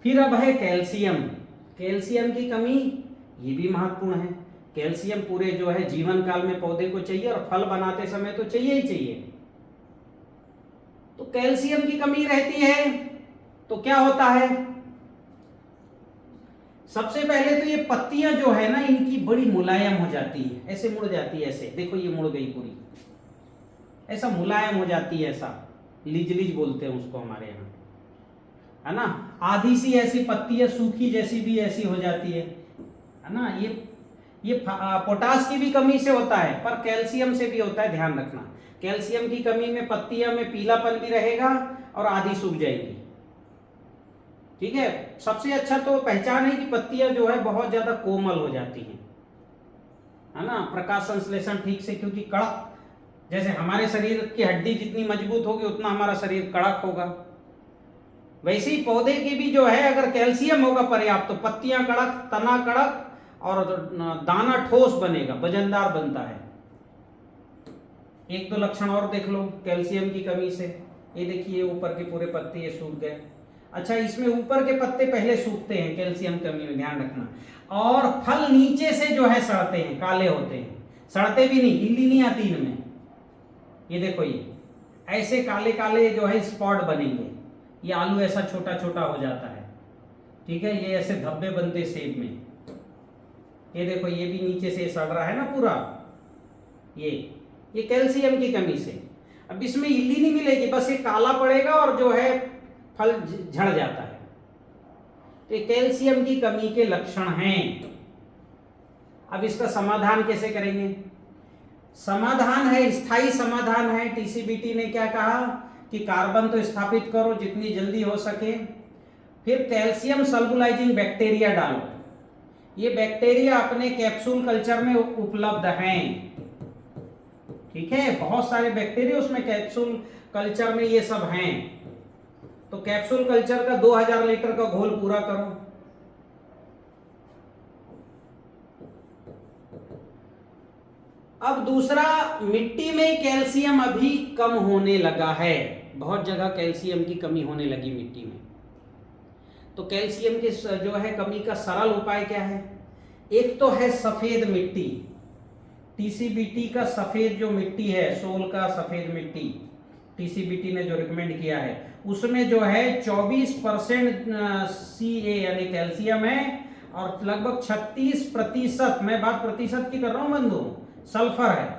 फिर अब है कैल्शियम। कैल्शियम की कमी ये भी महत्वपूर्ण है। कैल्शियम पूरे जो है जीवन काल में पौधे को चाहिए, और फल बनाते समय तो चाहिए ही चाहिए। तो कैल्शियम की कमी रहती है तो क्या होता है, सबसे पहले तो ये पत्तियां जो है ना, इनकी बड़ी मुलायम हो जाती है, ऐसे मुड़ जाती है, ऐसे देखो ये मुड़ गई पूरी, ऐसा मुलायम हो जाती है, ऐसा लीज लीज बोलते हैं उसको हमारे यहाँ, है ना। आधी सी ऐसी पत्ती है, सूखी जैसी भी ऐसी हो जाती है ना। ये पोटास की भी कमी से होता है, पर कैल्शियम से भी होता है, ध्यान रखना। कैल्शियम की कमी में पत्तियां में पीलापन भी रहेगा और आधी सूख जाएगी, ठीक है। सबसे अच्छा तो पहचान है कि पत्तियां जो है बहुत ज्यादा कोमल हो जाती हैं, है ना, प्रकाश संश्लेषण ठीक से, क्योंकि कड़क, जैसे हमारे शरीर की हड्डी जितनी मजबूत होगी उतना हमारा शरीर कड़क होगा, वैसे ही पौधे की भी जो है अगर कैल्शियम होगा पर्याप्त, तो पत्तियां कड़क, तना कड़क, और दाना ठोस बनेगा, वजनदार बनता है। एक दो लक्षण और देख लो कैल्शियम की कमी से। ये देखिए ऊपर के पूरे पत्ते ये सूख गए। अच्छा, इसमें ऊपर के पत्ते पहले सूखते हैं कैल्शियम कमी में, ध्यान रखना। और फल नीचे से जो है सड़ते हैं, काले होते हैं, सड़ते भी नहीं, इल्ली नहीं आती इनमें। ये देखो ये ऐसे काले काले जो है स्पॉट बनेंगे, ये आलू ऐसा छोटा छोटा हो जाता है, ठीक है। ये ऐसे धब्बे बनते सेब में, ये देखो ये भी नीचे से सड़ रहा है ना पूरा, ये कैल्शियम की कमी से। अब इसमें इल्ली नहीं मिलेगी, बस ये काला पड़ेगा और जो है फल झड़ जाता है। तो ये कैल्शियम की कमी के लक्षण हैं। अब इसका समाधान कैसे करेंगे? समाधान है, स्थायी समाधान है। टीसीबीटी ने क्या कहा कि कार्बन तो स्थापित करो जितनी जल्दी हो सके, फिर कैल्शियम सल्बुलाइजिंग बैक्टीरिया डालो। ये बैक्टीरिया अपने कैप्सूल कल्चर में उपलब्ध हैं, ठीक है। बहुत सारे बैक्टीरिया उसमें कैप्सूल कल्चर में ये सब हैं। तो कैप्सूल कल्चर का 2000 लीटर का घोल पूरा करो। अब दूसरा, मिट्टी में कैल्शियम अभी कम होने लगा है, बहुत जगह कैल्शियम की कमी होने लगी मिट्टी में। तो कैल्शियम की जो है कमी का सरल उपाय क्या है? एक तो है सफेद मिट्टी। टीसीबीटी का सफेद जो मिट्टी है, सोल का सफेद मिट्टी, टीसीबीटी ने जो रिकमेंड किया है उसमें जो है 24% CA यानी कैल्शियम है, और लगभग 36%, मैं बात प्रतिशत की कर रहा हूं बंधु, सल्फर है।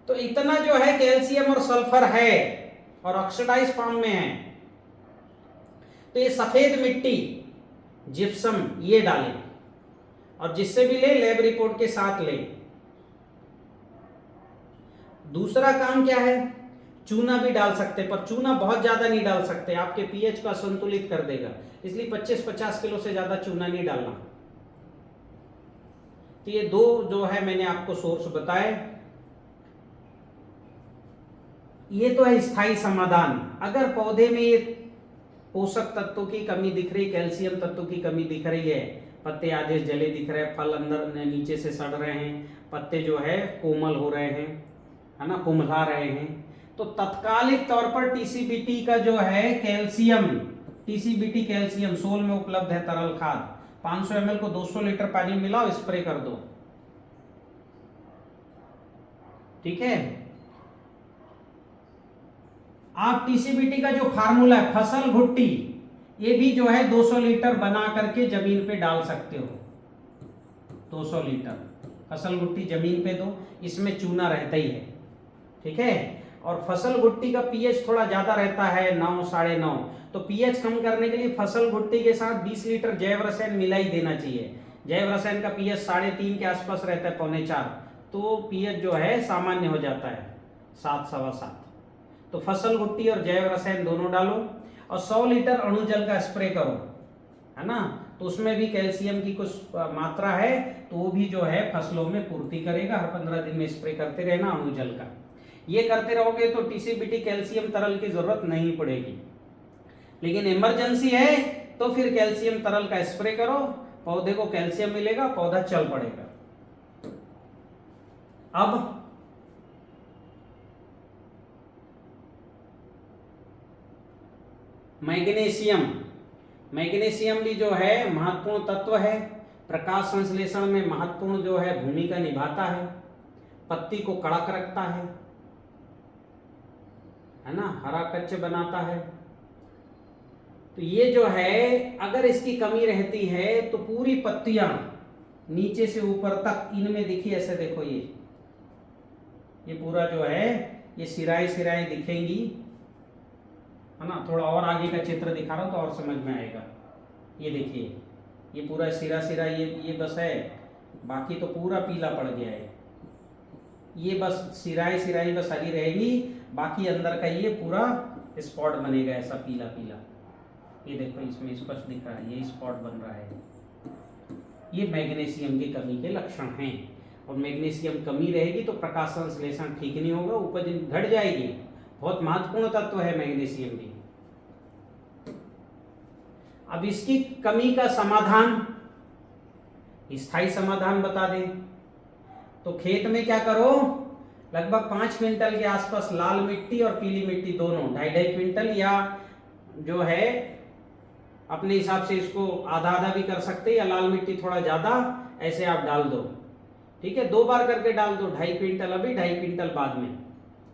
तो इतना जो है कैल्शियम और सल्फर है, और ऑक्सीडाइज फॉर्म में है। तो ये सफेद मिट्टी, जिप्सम, ये डालें, और जिससे भी ले लैब रिपोर्ट के साथ ले। दूसरा काम क्या है? चूना भी डाल सकते, पर चूना बहुत ज्यादा नहीं डाल सकते, आपके पीएच को असंतुलित कर देगा, इसलिए 25-50 किलो से ज्यादा चूना नहीं डालना। तो ये दो जो है मैंने आपको सोर्स बताए। ये तो है स्थायी समाधान। अगर पौधे में ये पोषक तत्वों की कमी दिख रही, कैल्शियम तत्वों की कमी दिख रही है, पत्ते आधे जले दिख रहे हैं, फल अंदर नीचे से सड़ रहे हैं, पत्ते जो है कोमल हो रहे हैं, है ना, कुम्हला रहे हैं, तो तत्कालिक तौर पर टीसीबीटी का जो है कैल्शियम, टीसीबीटी कैल्शियम सोल में उपलब्ध है तरल खाद, 500 ml को 200 लीटर पानी मिलाओ, स्प्रे कर दो, ठीक है। आप टीसीबीटी का जो फार्मूला है फसल भुट्टी, ये भी जो है 200 लीटर बना करके जमीन पे डाल सकते हो। 200 लीटर फसल भुट्टी जमीन पे दो, इसमें चूना रहता ही है, ठीक है। और फसल भुट्टी का पीएच थोड़ा ज्यादा रहता है, 9 साढ़े 9, तो पीएच कम करने के लिए फसल भुट्टी के साथ 20 लीटर जैव रसायन मिला ही देना चाहिए। जैव रसायन का पीएच 3.5 के आसपास रहता है, 3.25, तो पीएच जो है सामान्य हो जाता है 7 सवा 7। तो फसल भुट्टी और जैव रसायन दोनों डालो, और 100 लीटर अणु जल का स्प्रे करो, है ना। तो उसमें भी कैल्शियम की कुछ मात्रा है, तो वो भी जो है फसलों में पूर्ति करेगा। हर 15 दिन में स्प्रे करते रहना अणु जल का। ये करते रहोगे तो टीसीबीटी कैल्शियम तरल की जरूरत नहीं पड़ेगी। लेकिन इमरजेंसी है तो फिर कैल्शियम तरल का स्प्रे करो, पौधे को कैल्शियम मिलेगा, पौधा चल पड़ेगा। अब मैग्नीशियम, मैग्नीशियम भी जो है महत्वपूर्ण तत्व है, प्रकाश संश्लेषण में महत्वपूर्ण जो है भूमिका निभाता है, पत्ती को कड़क रखता है ना, हरा कच्च बनाता है। तो ये जो है अगर इसकी कमी रहती है तो पूरी पत्तियां नीचे से ऊपर तक इनमें देखिए, ऐसे देखो ये पूरा जो है ये सिराएं सिराएं दिखेंगी, है ना। थोड़ा और आगे का चित्र दिखा रहा हूं तो और समझ में आएगा। ये देखिए ये पूरा सिरा सिरा ये बस है, बाकी तो पूरा पीला पड़ गया है। ये बस सिराएं सिराएं बस हरी रहेगी, बाकी अंदर का ये पूरा स्पॉट बनेगा ऐसा पीला पीला। ये देखो इसमें स्पष्ट दिख रहा है, ये स्पॉट बन रहा है। ये मैग्नीशियम की कमी के लक्षण हैं। और मैग्नीशियम कमी रहेगी तो प्रकाश संश्लेषण ठीक नहीं होगा, उपज घट जाएगी। बहुत महत्वपूर्ण तत्व है मैग्नीशियम भी। अब इसकी कमी का समाधान, स्थायी समाधान बता दें तो खेत में क्या करो, लगभग 5 क्विंटल के आसपास लाल मिट्टी और पीली मिट्टी दोनों 2.5 क्विंटल, या जो है अपने हिसाब से इसको आधा आधा भी कर सकते हैं, या लाल मिट्टी थोड़ा ज्यादा, ऐसे आप डाल दो। ठीक है, 2 बार करके डाल दो, 2.5 क्विंटल अभी, 2.5 क्विंटल बाद में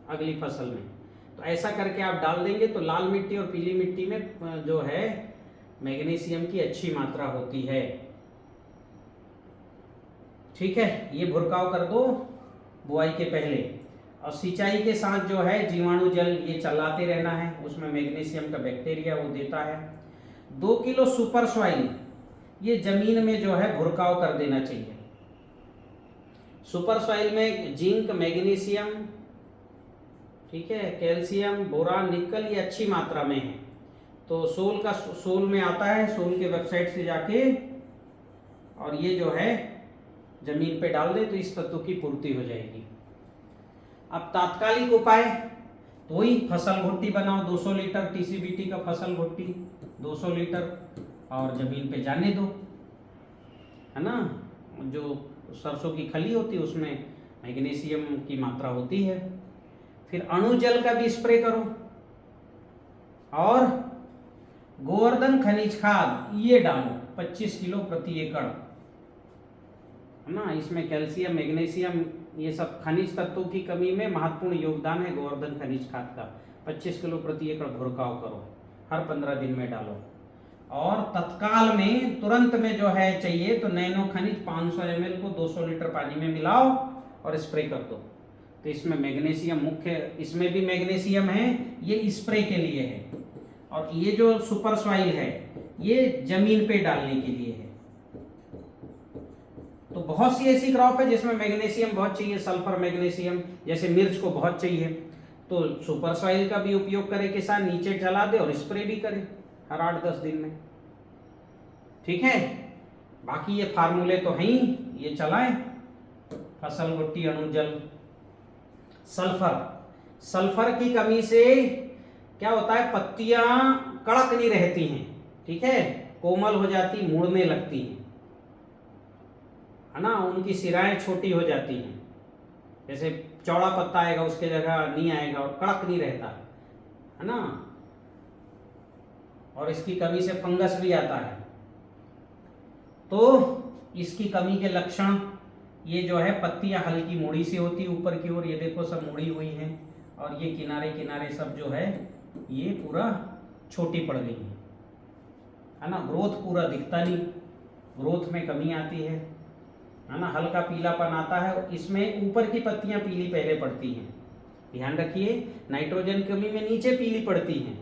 अगली फसल में। तो ऐसा करके आप डाल देंगे तो लाल मिट्टी और पीली मिट्टी में जो है मैग्नीशियम की अच्छी मात्रा होती है। ठीक है, ये भुरकाव कर दो बुआई के पहले। और सिंचाई के साथ जो है जीवाणु जल ये चलाते रहना है, उसमें मैग्नीशियम का बैक्टीरिया वो देता है। 2 किलो सुपर सॉइल ये जमीन में जो है भुरकाव कर देना चाहिए। सुपर सॉइल में जिंक, मैग्नीशियम, ठीक है, कैल्शियम, बोरान, निकल ये अच्छी मात्रा में है। तो सोल में आता है, सोल के वेबसाइट से जाके और ये जो है जमीन पे डाल दे तो इस तत्व की पूर्ति हो जाएगी। अब तात्कालिक उपाय तो वही फसल भुट्टी बनाओ, 200 लीटर टीसीबीटी का फसल भुट्टी 200 लीटर और जमीन पे जाने दो, है ना। जो सरसों की खली होती है उसमें मैग्नीशियम की मात्रा होती है। फिर अणु जल का भी स्प्रे करो और गोवर्धन खनिज खाद ये डालो 25 किलो प्रति एकड़, है ना। इसमें कैल्शियम, मैग्नीशियम ये सब खनिज तत्वों की कमी में महत्वपूर्ण योगदान है गोवर्धन खनिज खाद का। 25 किलो प्रति एकड़ भुरकाव करो, हर 15 दिन में डालो। और तत्काल में तुरंत में जो है चाहिए तो नैनो खनिज 500 ml को 200 लीटर पानी में मिलाओ और स्प्रे कर दो। तो इसमें मैग्नीशियम मुख्य, इसमें भी मैग्नीशियम है, ये स्प्रे के लिए है। और ये जो सुपर सॉइल है ये जमीन पे डालने के लिए है। तो बहुत सी ऐसी क्रॉप है जिसमें मैग्नीशियम बहुत चाहिए, सल्फर मैग्नीशियम, जैसे मिर्च को बहुत चाहिए, तो सुपर सॉइल का भी उपयोग करे किसान, नीचे चला दे और स्प्रे भी करे हर 8-10 दिन में। ठीक है, बाकी ये फार्मूले तो हैं ही, ये चलाएं। फसल भुट्टी, अणु जल, सल्फर। सल्फर की कमी से क्या होता है, पत्तियां कड़क नहीं रहती हैं, ठीक है, कोमल हो जाती, मुड़ने लगती हैं, है ना। उनकी सिराएं छोटी हो जाती हैं, जैसे चौड़ा पत्ता आएगा उसके जगह नहीं आएगा और कड़क नहीं रहता, है ना। और इसकी कमी से फंगस भी आता है। तो इसकी कमी के लक्षण ये जो है, पत्तियां हल्की मुड़ी सी होती ऊपर की ओर, ये देखो सब मुड़ी हुई हैं, और ये किनारे किनारे सब जो है ये पूरा छोटी पड़ गई है ना। ग्रोथ पूरा दिखता नहीं, ग्रोथ में कमी आती है ना। हल्का पीलापन आता है, इसमें ऊपर की पत्तियां पीली पहले पड़ती हैं, ध्यान रखिए। नाइट्रोजन की कमी में नीचे पीली पड़ती हैं,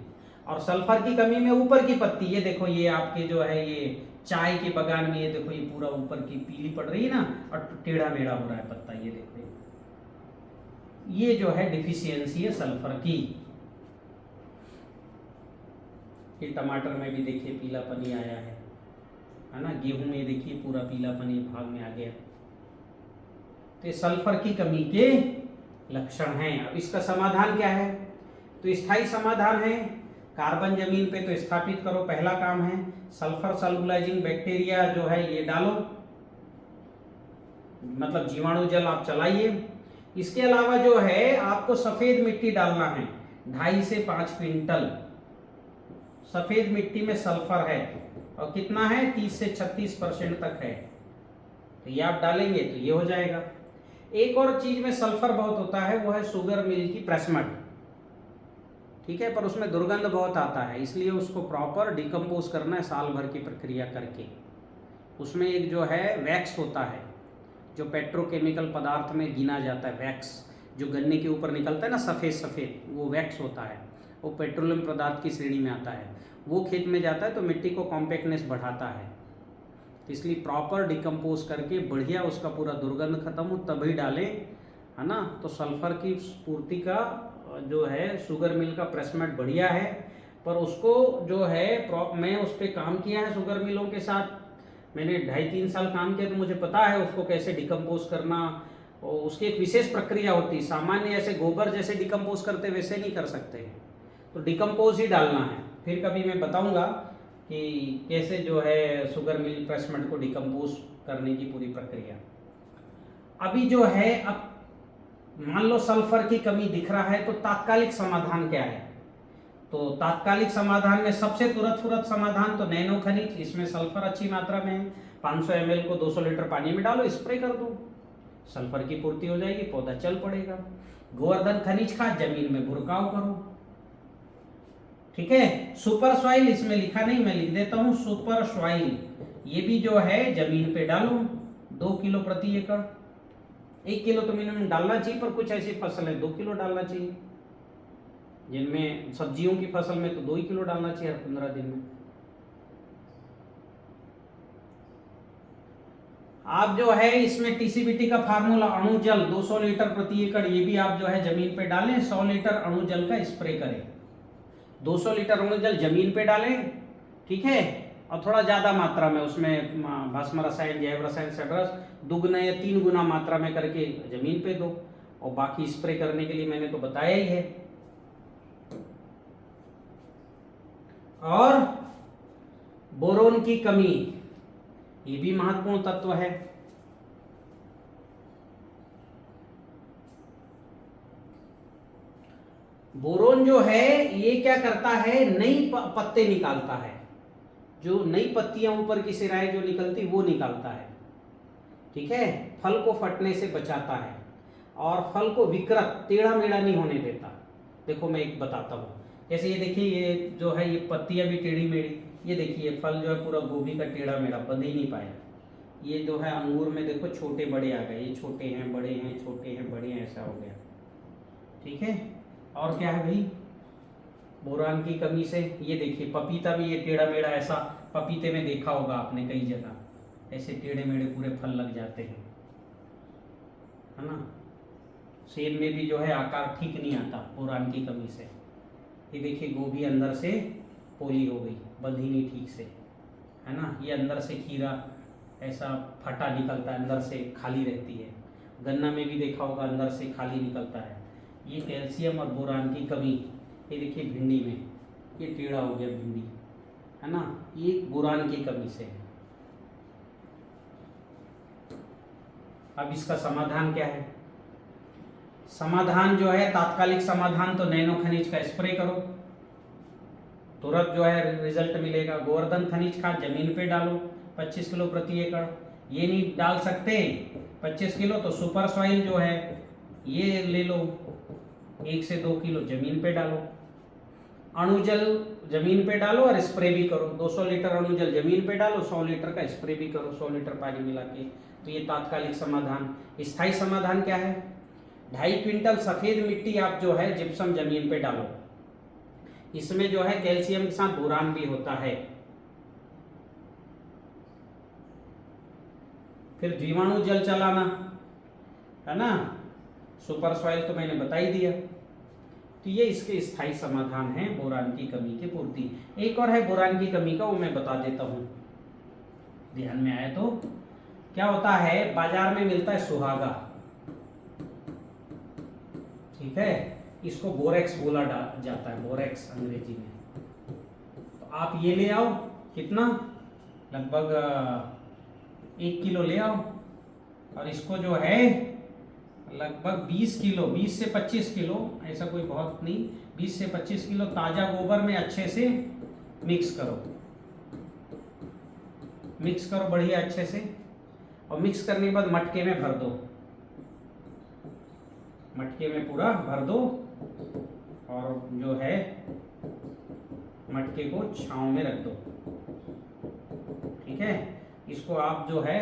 और सल्फर की कमी में ऊपर की पत्ती, ये देखो ये आपके जो है ये चाय के बगान में, ये देखो ये पूरा ऊपर की पीली पड़ रही है ना, और टेढ़ा मेढ़ा हो रहा है पत्ता, ये देखो ये जो है डिफिशियंसी है सल्फर की। ये टमाटर में भी देखिए पीलापन ही आया है ना। गेहूं में देखिए पूरा पीलापन ये भाग में आ गया। तो ये सल्फर की कमी के लक्षण हैं। अब इसका समाधान क्या है, तो स्थायी समाधान है कार्बन जमीन पे तो स्थापित करो, पहला काम है। सल्फर सल्फुलाइजिंग बैक्टीरिया जो है ये डालो, मतलब जीवाणु जल आप चलाइए। इसके अलावा जो है आपको सफेद मिट्टी डालना है, 2.5 से 5 क्विंटल सफेद मिट्टी में सल्फर है, और कितना है 30 से 36% तक है, तो ये आप डालेंगे तो ये हो जाएगा। एक और चीज में सल्फर बहुत होता है, वो है शुगर मिल की प्रेसमड, ठीक है, पर उसमें दुर्गंध बहुत आता है, इसलिए उसको प्रॉपर डिकम्पोज करना है साल भर की प्रक्रिया करके। उसमें एक जो है वैक्स होता है, जो पेट्रोकेमिकल पदार्थ में गिना जाता है, वैक्स जो गन्ने के ऊपर निकलता है ना सफ़ेद सफ़ेद, वो वैक्स होता है, वो पेट्रोलियम पदार्थ की श्रेणी में आता है। वो खेत में जाता है तो मिट्टी को कॉम्पैक्टनेस बढ़ाता है, तो इसलिए प्रॉपर डिकम्पोज करके बढ़िया उसका पूरा दुर्गंध खत्म हो तभी डालें, है ना। तो सल्फर की पूर्ति का जो है शुगर मिल का प्रेसमेंट बढ़िया है, पर उसको जो है मैं उस पर काम किया है शुगर मिलों के साथ, मैंने 2.5-3 साल काम किया, तो मुझे पता है उसको कैसे डिकम्पोज करना, और उसकी एक विशेष प्रक्रिया होती है, सामान्य ऐसे गोबर जैसे डिकम्पोज करते वैसे नहीं कर सकते, तो डिकम्पोज ही डालना है। फिर कभी मैं बताऊंगा कि कैसे जो है शुगर मिल प्रेसमेंट को डिकम्पोज करने की पूरी प्रक्रिया। अभी जो है, अब मान लो सल्फर की कमी दिख रहा है, तो तात्कालिक समाधान क्या है? तो तात्कालिक समाधान में सबसे तुरंत समाधान तो नैनो खनिज, इसमें सल्फर अच्छी मात्रा में है, 500 ml को 200 लीटर पानी में डालो, स्प्रे कर दो, सल्फर की पूर्ति हो जाएगी, पौधा चल पड़ेगा। गोवर्धन खनिज खाद जमीन में बुरकाव करो, ठीक है। सुपर सॉइल इसमें लिखा नहीं, मैं लिख देता हूं, सुपर सॉइल ये भी जो है जमीन पे डालो, 2 किलो प्रति एकड़, 1 किलो तो मिनिमम डालना चाहिए, पर कुछ ऐसी फसल है 2 किलो डालना चाहिए, जिनमें सब्जियों की फसल में तो 2 ही किलो डालना चाहिए हर 15 दिन में। आप जो है इसमें टीसीबीटी का फार्मूला, अणु जल 200 लीटर प्रति एकड़, ये भी आप जो है जमीन पे डालें, 100 लीटर अणु जल का स्प्रे करें, 200 लीटर अणु जल जमीन पे डालें, ठीक है, और थोड़ा ज्यादा मात्रा में उसमें भस्म रसायन, जैव रसायन, सडरस दुगना या 3 गुना मात्रा में करके जमीन पे दो, और बाकी स्प्रे करने के लिए मैंने तो बताया ही है। और बोरोन की कमी, ये भी महत्वपूर्ण तत्व है। बोरोन जो है ये क्या करता है, नई पत्ते निकालता है, जो नई पत्तियां ऊपर की सिराएं जो निकलती वो निकालता है, ठीक है, फल को फटने से बचाता है, और फल को विकृत टेढ़ा मेढ़ा नहीं होने देता। देखो मैं एक बताता हूँ, जैसे ये देखिए, ये जो है ये पत्तियां भी टेढ़ी मेढ़ी, ये देखिए फल जो है पूरा गोभी का टेढ़ा मेढ़ा, बंध ही नहीं पाया। ये जो है अंगूर में देखो छोटे बड़े आ गए, ये छोटे हैं बड़े हैं, छोटे हैं बड़े हैं, ऐसा हो गया, ठीक है। और क्या है भाई, बोरान की कमी से ये देखिए पपीता भी ये टेढ़ा मेढ़ा, ऐसा पपीते में देखा होगा आपने कई जगह, ऐसे टेढ़े मेढ़े पूरे फल लग जाते हैं, है ना। सेब में भी जो है आकार ठीक नहीं आता बोरान की कमी से। ये देखिए गोभी अंदर से पोली हो गई, बंधी नहीं ठीक से, है ना। ये अंदर से खीरा ऐसा फटा निकलता है, अंदर से खाली रहती है। गन्ना में भी देखा होगा अंदर से खाली निकलता है। ये कैल्शियम और बोरान की कमी। ये देखिए भिंडी में ये टेढ़ा हो गया भिंडी, है ना, ये बोरान की कमी से है। अब इसका समाधान क्या है? समाधान जो है तात्कालिक समाधान तो नैनो खनिज का स्प्रे करो, तुरंत जो है रिजल्ट मिलेगा। गोवर्धन खनिज खाद जमीन पे डालो 25 किलो प्रति एकड़, ये नहीं डाल सकते 25 किलो तो सुपर सॉइल जो है ये ले लो, 1 से 2 किलो जमीन पे डालो। अणुजल जमीन पे डालो और स्प्रे भी करो, 200 लीटर अणुजल जमीन पे डालो, 100 लीटर का स्प्रे भी करो, 100 लीटर पानी मिला के। तो ये तात्कालिक समाधान। स्थायी समाधान क्या है? 2.5 क्विंटल सफेद मिट्टी आप जो है जिप्सम जमीन पे डालो, इसमें जो है कैल्शियम के साथ बोरान भी होता है। फिर जीवाणु जल चलाना, है ना, सुपर सॉइल तो मैंने बता ही दिया। तो ये इसके स्थायी समाधान है बोरान की कमी की पूर्ति। एक और है बोरान की कमी का, वो मैं बता देता हूं, ध्यान में आया तो। क्या होता है, बाजार में मिलता है सुहागा, ठीक है, इसको बोरेक्स बोला जाता है, बोरेक्स अंग्रेजी में, आप ये ले आओ, कितना, लगभग 1 किलो ले आओ, और इसको जो है लगभग 20 किलो, 20 से 25 किलो, ऐसा कोई बहुत नहीं, 20 से 25 किलो ताज़ा गोबर में अच्छे से मिक्स करो, मिक्स करो बढ़िया अच्छे से। और मिक्स करने के बाद मटके में भर दो, मटके में पूरा भर दो, और जो है मटके को छांव में रख दो, ठीक है। इसको आप जो है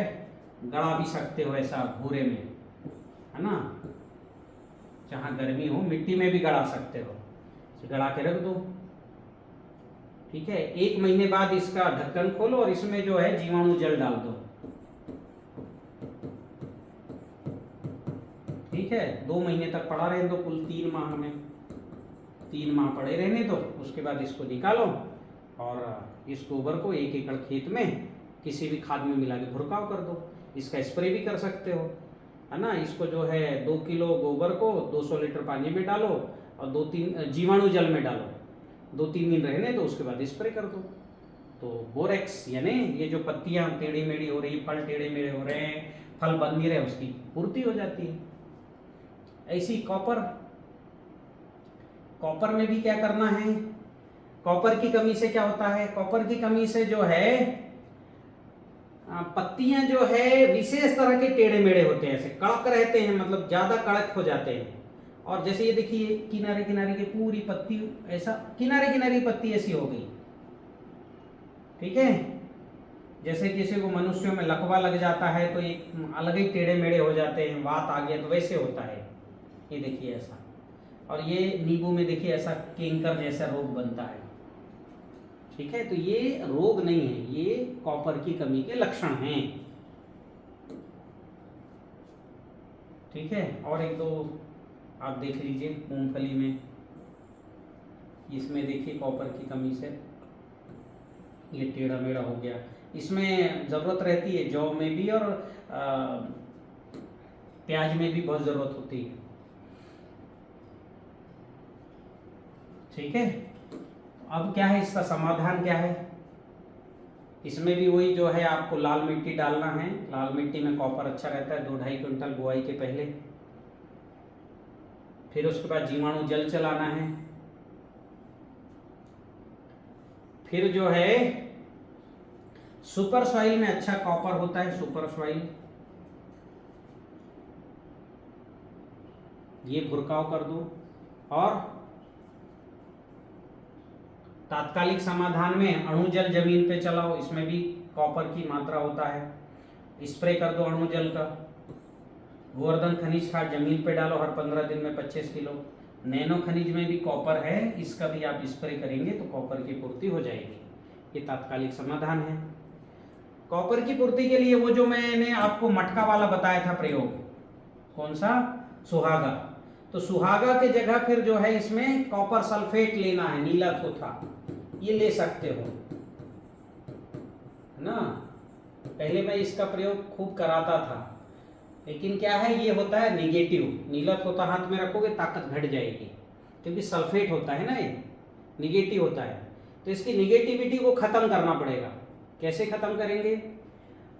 गड़ा भी सकते हो ऐसा भूरे में, है ना, जहाँ गर्मी हो, मिट्टी में भी गड़ा सकते हो, गड़ा के रख दो, ठीक है। 1 महीने बाद इसका ढक्कन खोलो और इसमें जो है जीवाणु जल डाल दो, ठीक है। 2 महीने तक पड़ा रहने दो, कुल 3 माह में, 3 माह पड़े रहने दो। उसके बाद इसको निकालो और इस गोबर को 1 एकड़ खेत में किसी भी खाद में मिला के भुरकाव कर दो। इसका स्प्रे भी कर सकते हो, है ना। इसको जो है 2 किलो गोबर को 200 लीटर पानी में डालो और 2-3 जीवाणु जल में डालो, 2-3 दिन रहने दो, उसके बाद स्प्रे कर दो। तो बोरेक्स यानी ये जो पत्तियां टेढ़ी मेढ़ी हो रही, फल टेढ़े मेढ़े हो रहे हैं, फल बन नहीं रहे, उसकी पूर्ति हो जाती है। ऐसी कॉपर, कॉपर में भी क्या करना है, कॉपर की कमी से क्या होता है, कॉपर की कमी से जो है पत्तियां जो है विशेष तरह के टेढ़े मेढ़े होते हैं, ऐसे कड़क रहते हैं, मतलब ज्यादा कड़क हो जाते हैं। और जैसे ये देखिए किनारे किनारे की पूरी पत्ती ऐसा, किनारे किनारे की पत्ती ऐसी हो गई, ठीक है। जैसे किसी को मनुष्यों में लकवा लग जाता है तो एक अलग ही टेढ़े मेढ़े हो जाते हैं, वात आ गया तो वैसे होता है, ये देखिए ऐसा। और ये नींबू में देखिए ऐसा कैंकर जैसा रोग बनता है, ठीक है। तो ये रोग नहीं है, ये कॉपर की कमी के लक्षण हैं, ठीक है। और 1-2 आप देख लीजिए मूंगफली में, इसमें देखिए कॉपर की कमी से ये टेढ़ा मेढ़ा हो गया। इसमें ज़रूरत रहती है जौ में भी, और प्याज में भी बहुत ज़रूरत होती है, ठीक है। अब क्या है, इसका समाधान क्या है, इसमें भी वही जो है आपको लाल मिट्टी डालना है। लाल मिट्टी में कॉपर अच्छा रहता है, 2-2.5 क्विंटल बुआई के पहले। फिर उसके बाद जीवाणु जल चलाना है। फिर जो है सुपर सॉइल में अच्छा कॉपर होता है, सुपर सॉइल, ये भुरकाव कर दो। और तात्कालिक समाधान में अणु जल जमीन पे चलाओ, इसमें भी कॉपर की मात्रा होता है, स्प्रे कर दो अणु जल का। गोवर्धन खनिज खाद जमीन पे डालो, हर 15 दिन में 25 किलो। नैनो खनिज में भी कॉपर है, इसका भी आप स्प्रे करेंगे तो कॉपर की पूर्ति हो जाएगी। ये तात्कालिक समाधान है। कॉपर की पूर्ति के लिए वो जो मैंने आपको मटका वाला बताया था प्रयोग, कौन सा, सुहागा, तो सुहागा के जगह फिर जो है इसमें कॉपर सल्फेट लेना है, नीला थोथा, ये ले सकते हो, है ना। पहले मैं इसका प्रयोग खूब कराता था, लेकिन क्या है ये होता है निगेटिव, नीला थोथा हाथ में रखोगे ताकत घट जाएगी, क्योंकि सल्फेट होता है ना, ये निगेटिव होता है। तो इसकी निगेटिविटी को खत्म करना पड़ेगा। कैसे खत्म करेंगे,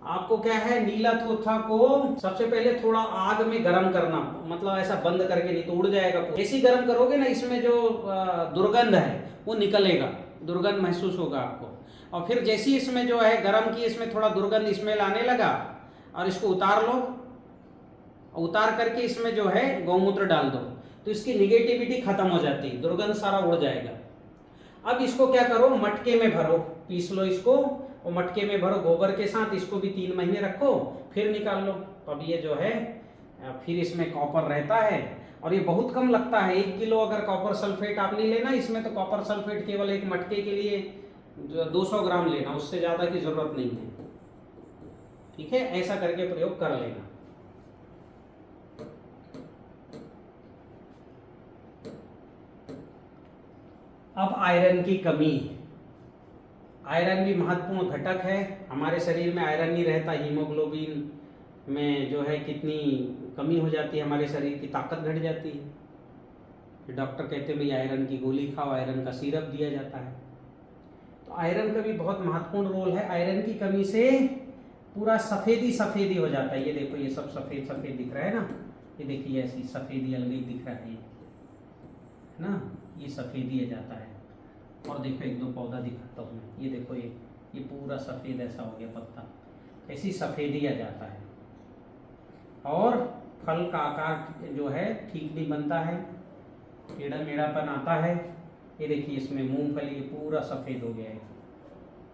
आपको क्या है, नीला थोथा को सबसे पहले थोड़ा आग में गर्म करना, मतलब ऐसा बंद करके, नहीं तो उड़ जाएगा। जैसे गर्म करोगे ना, इसमें जो दुर्गंध है वो निकलेगा, दुर्गंध महसूस होगा आपको। और फिर जैसे इसमें जो है गर्म की, इसमें थोड़ा दुर्गंध स्मेल आने लगा, और इसको उतार लो, उतार करके इसमें जो है गौमूत्र डाल दो, तो इसकी निगेटिविटी खत्म हो जाती है, दुर्गंध सारा उड़ जाएगा। अब इसको क्या करो, मटके में भरो, पीस लो इसको और मटके में भरो गोबर के साथ, इसको भी 3 महीने रखो, फिर निकाल लो। तो अब ये जो है फिर इसमें कॉपर रहता है, और ये बहुत कम लगता है। 1 किलो अगर कॉपर सल्फेट आप नहीं लेना इसमें, तो कॉपर सल्फेट केवल एक मटके के लिए 200 ग्राम लेना, उससे ज़्यादा की जरूरत नहीं है, ठीक है। ऐसा करके प्रयोग कर लेना। अब आयरन की कमी, आयरन भी महत्वपूर्ण घटक है। हमारे शरीर में आयरन नहीं रहता, हीमोग्लोबिन में जो है कितनी कमी हो जाती है, हमारे शरीर की ताकत घट जाती है। फिर डॉक्टर कहते हैं भाई आयरन की गोली खाओ, आयरन का सिरप दिया जाता है, तो आयरन का भी बहुत महत्वपूर्ण रोल है। आयरन की कमी से पूरा सफेदी सफेदी हो जाता है। ये देखो ये सब सफेद सफेद दिख रहा है ना, ये देखिए ऐसी सफेदी अलग दिख रहा है ना, ये सफेदी आ जाता है। और देखो एक दो पौधा दिखाता हूँ मैं, ये देखो ये पूरा सफेद ऐसा हो गया पत्ता, ऐसी सफेदी आ जाता है। और फल का आकार जो है ठीक नहीं बनता है, टेढ़ा मेढ़ापन आता है। ये देखिए इसमें मूंगफली पूरा सफेद हो गया है।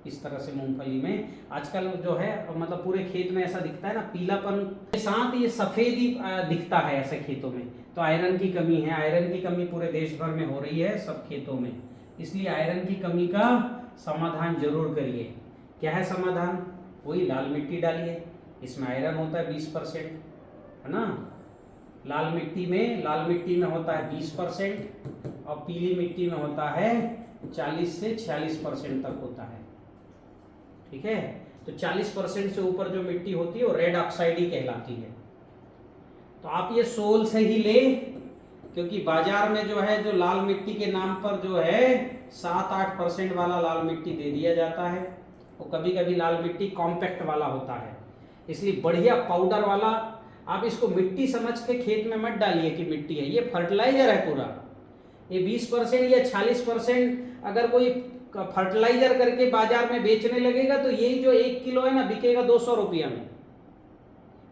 इस तरह से मूंगफली में आजकल जो है मतलब पूरे खेत में ऐसा दिखता है ना, पीलापन के साथ ये सफेदी दिखता है ऐसे खेतों में। तो आयरन की कमी है, आयरन की कमी पूरे देश भर में हो रही है सब खेतों में, इसलिए आयरन की कमी का समाधान जरूर करिए। क्या है समाधान? वही लाल मिट्टी डालिए, इसमें आयरन होता है 20%, है ना। लाल मिट्टी में होता है 20% और पीली मिट्टी में होता है 40 से 46% तक होता है। ठीक है, तो 40% से ऊपर जो मिट्टी होती है वो रेड ऑक्साइड ही कहलाती है। तो आप ये सोल से ही ले, क्योंकि बाजार में जो है जो लाल मिट्टी के नाम पर जो है 7-8% वाला लाल मिट्टी दे दिया जाता है। वो कभी कभी लाल मिट्टी कॉम्पैक्ट वाला होता है, इसलिए बढ़िया पाउडर वाला आप इसको मिट्टी समझ के खेत में मत डालिए कि मिट्टी है, ये फर्टिलाइजर है पूरा। ये 20% या 40% अगर कोई फर्टिलाइजर करके बाजार में बेचने लगेगा तो यही जो 1 किलो है ना बिकेगा 200 रुपया में।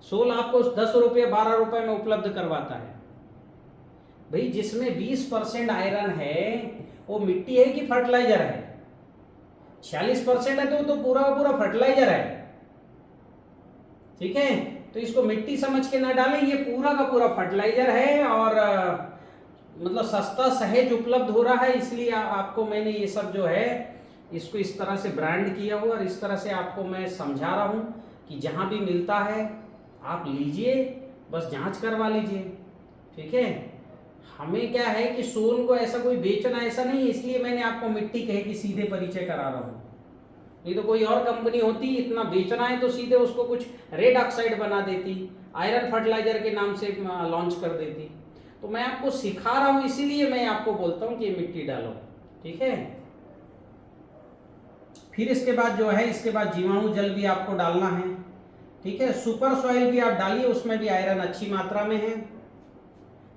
सोल आपको 10 रुपये 12 रुपए में उपलब्ध करवाता है। भाई जिसमें 20% आयरन है वो मिट्टी है कि फर्टिलाइजर है? 46% है तो पूरा का पूरा फर्टिलाइजर है। ठीक है, तो इसको मिट्टी समझ के ना डालें, ये पूरा का पूरा फर्टिलाइजर है और मतलब सस्ता सहज उपलब्ध हो रहा है। इसलिए आपको मैंने ये सब जो है इसको इस तरह से ब्रांड किया हुआ और इस तरह से आपको मैं समझा रहा हूं कि जहां भी मिलता है आप लीजिए, बस जांच करवा लीजिए। ठीक है, हमें क्या है कि सोल को ऐसा कोई बेचना ऐसा नहीं, इसलिए मैंने आपको मिट्टी कहे कि सीधे परिचय करा रहा हूं। नहीं तो कोई और कंपनी होती इतना बेचना है तो सीधे उसको कुछ रेड ऑक्साइड बना देती, आयरन फर्टिलाइजर के नाम से लॉन्च कर देती। तो मैं आपको सिखा रहा हूं, इसीलिए मैं आपको बोलता हूं कि ये मिट्टी डालो। ठीक है, फिर इसके बाद जो है इसके बाद जीवाणु जल भी आपको डालना है। ठीक है, सुपर सॉइल भी आप डालिए, उसमें भी आयरन अच्छी मात्रा में है।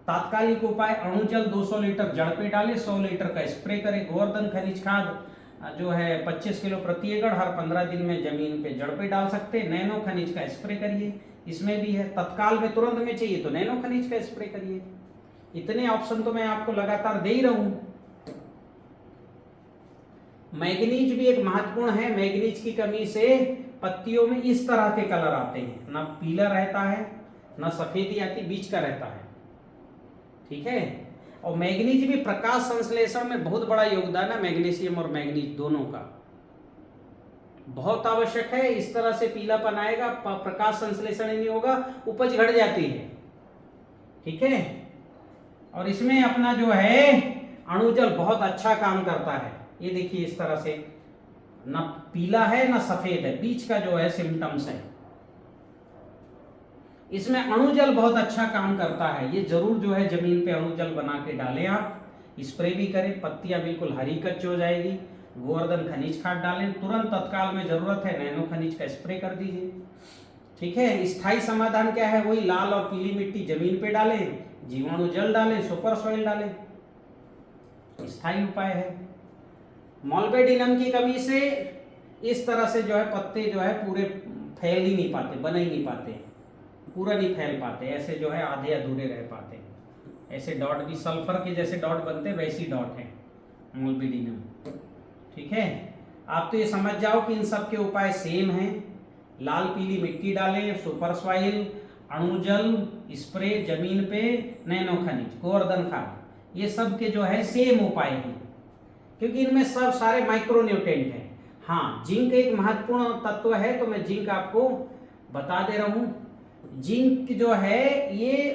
तात्कालिक उपाय, अणु जल 200 लीटर जड़ पे डाले, 100 लीटर का स्प्रे करें। गोवर्धन खनिज खाद जो है 25 किलो प्रति एकड़ हर 15 दिन में जमीन पे जड़ पे डाल सकते हैं। नैनो खनिज का स्प्रे करिए, इसमें भी है। तत्काल में तुरंत में चाहिए तो नैनो खनिज का स्प्रे करिए। इतने ऑप्शन तो मैं आपको लगातार दे ही रहा हूं। मैग्नीज भी एक महत्वपूर्ण है। मैग्नीज की कमी से पत्तियों में इस तरह के कलर आते हैं, ना पीला रहता है ना सफेदी आती, बीच का रहता है। ठीक है, और मैग्नीज भी प्रकाश संश्लेषण में बहुत बड़ा योगदान है। मैग्नीशियम और मैग्नीज दोनों का बहुत आवश्यक है। इस तरह से पीलापन आएगा, प्रकाश संश्लेषण ही नहीं होगा, उपज घट जाती है। ठीक है, और इसमें अपना जो है अणुजल बहुत अच्छा काम करता है। ये देखिए इस तरह से ना पीला है ना सफेद है, बीच का जो है सिम्टम्स है। इसमें अणुजल बहुत अच्छा काम करता है। ये जरूर जो है जमीन पे अणुजल बना के डालें, आप स्प्रे भी करें, पत्तियां बिल्कुल हरी कच्ची हो जाएगी। गोवर्धन खनिज खाद डालें, तुरंत तत्काल में जरूरत है नैनो खनिज का स्प्रे कर दीजिए। ठीक है, स्थायी समाधान क्या है? वही लाल और पीली मिट्टी जमीन पे डालें, जीवाणु जल डालें, सुपर सॉइल डालें, स्थायी उपाय है। मॉल्बेडिनम की कमी से इस तरह से जो है पत्ते जो है पूरे फैल ही नहीं पाते, बन ही नहीं पाते, पूरा नहीं फैल पाते, ऐसे जो है आधे अधूरे रह पाते। ऐसे डॉट भी सल्फर के जैसे डॉट बनते वैसी डॉट है मॉल्बेडिनम। ठीक है, आप तो ये समझ जाओ कि इन सब के उपाय सेम हैं। लाल पीली मिट्टी डालें, सुपर सॉइल, अणुजल, स्प्रे जमीन पे, नैनो खनिज, गोवर्धन खाद, ये सब के जो है सेम उपाय हैं, क्योंकि इनमें सब सारे माइक्रोन्यूट्रिएंट हैं। हाँ, जिंक एक महत्वपूर्ण तत्व है, तो मैं जिंक आपको बता दे रहा हूं। जिंक जो है ये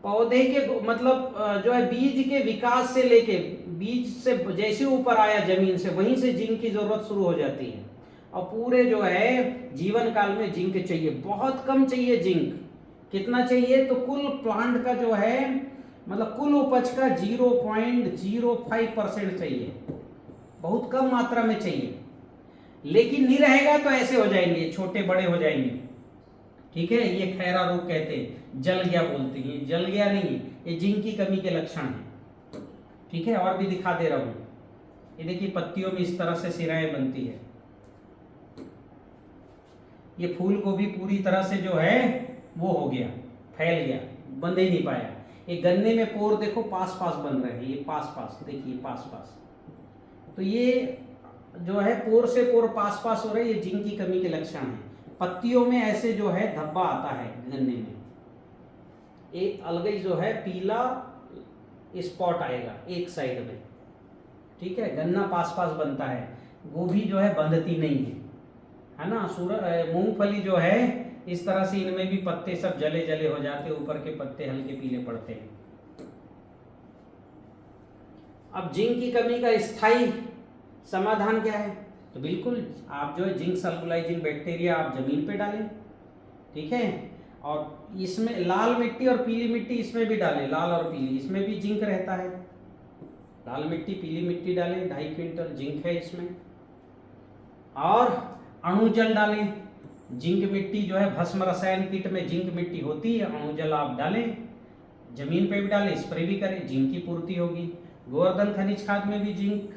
पौधे के मतलब जो है बीज के विकास से लेके बीज से जैसे ऊपर आया जमीन से वहीं से जिंक की जरूरत शुरू हो जाती है, और पूरे जो है जीवन काल में जिंक चाहिए। बहुत कम चाहिए जिंक। कितना चाहिए? तो कुल प्लांट का जो है मतलब कुल उपज का 0.05% चाहिए। बहुत कम मात्रा में चाहिए, लेकिन नहीं रहेगा तो ऐसे हो जाएंगे, छोटे बड़े हो जाएंगे। ठीक है, ये खैरा रोग कहते हैं, जल गया बोलते हैं। जल गया नहीं, ये जिंक की कमी के लक्षण है। ठीक है, और भी दिखा दे रहा हूं। ये देखिए पत्तियों में इस तरह से सिराएं बनती है। ये फूल को भी पूरी तरह से जो है वो हो गया, फैल गया, बंद ही नहीं पाया। ये गन्ने में पोर देखो पास पास बन रहे हैं, ये पास पास देखिए, पास पास। तो ये जो है पोर से पोर पास पास हो रहे, ये जिंक की कमी के लक्षण है। पत्तियों में ऐसे जो है धब्बा आता है गन्ने में, एक अलग जो है पीला स्पॉट आएगा एक साइड में। ठीक है, गन्ना पास पास बनता है, गोभी जो है बंधती नहीं है ना। मूंगफली जो है इस तरह से, इनमें भी पत्ते सब जले जले हो जाते, ऊपर के पत्ते हल्के पीले पड़ते हैं। अब जिंक की कमी का स्थायी समाधान क्या है? तो बिल्कुल आप जो है जिंक सल्फुलाइजिंग बैक्टीरिया आप जमीन पे डालें। ठीक है, और इसमें लाल मिट्टी और पीली मिट्टी इसमें भी डालें, लाल और पीली, इसमें भी जिंक रहता है। लाल मिट्टी पीली मिट्टी डालें, 2.5 क्विंटल जिंक है इसमें। और अणु जल डालें, जिंक मिट्टी जो है भस्म रसायन किट में जिंक मिट्टी होती है, अणु जल आप डालें, जमीन पे भी डालें, स्प्रे भी करें, जिंक की पूर्ति होगी। गोवर्धन खनिज खाद में भी जिंक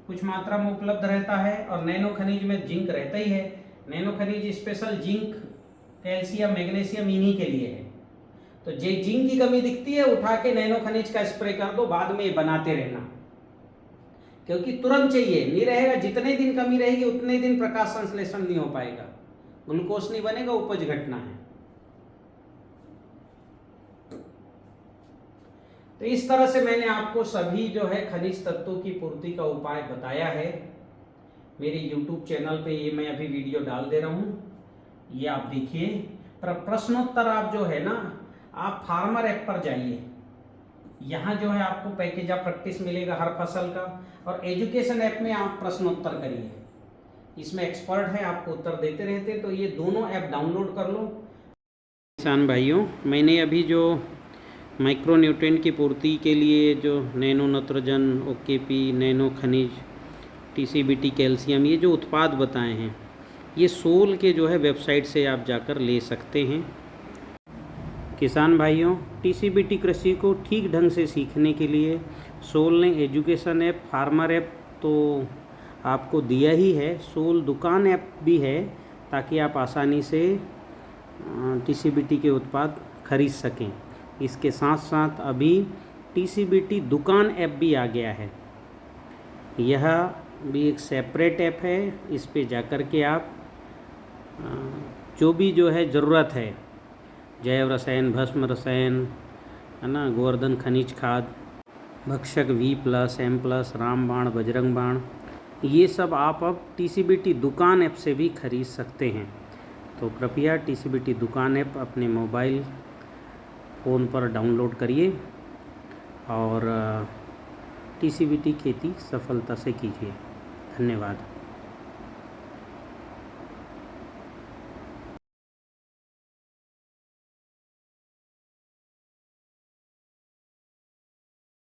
कुछ मात्रा में उपलब्ध रहता है, और नैनो खनिज में जिंक रहता ही है। नैनो खनिज स्पेशल जिंक, कैल्शियम, मैग्नीशियम इन्हीं के लिए है। तो जे जिंक की कमी दिखती है, उठा के नैनो खनिज का स्प्रे कर दो, बाद में बनाते रहना, क्योंकि तुरंत चाहिए, नहीं रहेगा। जितने दिन कमी रहेगी उतने दिन प्रकाश संश्लेषण नहीं हो पाएगा, ग्लूकोज नहीं बनेगा, उपज घटना है। तो इस तरह से मैंने आपको सभी जो है खनिज तत्वों की पूर्ति का उपाय बताया है। मेरे YouTube चैनल पे ये मैं अभी वीडियो डाल दे रहा हूँ, ये आप देखिए। पर प्रश्नोत्तर आप जो है ना, आप फार्मर ऐप पर जाइए, यहाँ जो है आपको पैकेज ऑफ प्रैक्टिस मिलेगा हर फसल का, और एजुकेशन ऐप में आप प्रश्नोत्तर करिए, इसमें एक्सपर्ट है, आपको उत्तर देते रहते। तो ये दोनों ऐप डाउनलोड कर लो। किसान भाइयों, मैंने अभी जो माइक्रो न्यूट्रिएंट की पूर्ति के लिए जो नैनो नत्रजन, ओकेपी, नैनो खनिज, टीसीबीटी, कैल्शियम, ये जो उत्पाद बताए हैं, ये सोल के जो है वेबसाइट से आप जाकर ले सकते हैं। किसान भाइयों, टीसीबीटी कृषि को ठीक ढंग से सीखने के लिए सोल ने एजुकेशन ऐप, फार्मर ऐप तो आपको दिया ही है, सोल दुकान ऐप भी है, ताकि आप आसानी से टीसीबीटी के उत्पाद खरीद सकें। इसके साथ साथ अभी टीसीबीटी दुकान ऐप भी आ गया है, यह भी एक सेपरेट ऐप है। इस पे जाकर के आप जो भी जो है ज़रूरत है, जैव रसायन, भस्म रसायन, है ना, गोवर्धन खनिज खाद, भक्षक V+, M+, रामबाण, बजरंग बाण, ये सब आप अब टीसीबीटी दुकान ऐप से भी खरीद सकते हैं। तो कृपया टीसीबीटी दुकान ऐप अपने मोबाइल फ़ोन पर डाउनलोड करिए और टीसीबीटी खेती सफलता से कीजिए। धन्यवाद।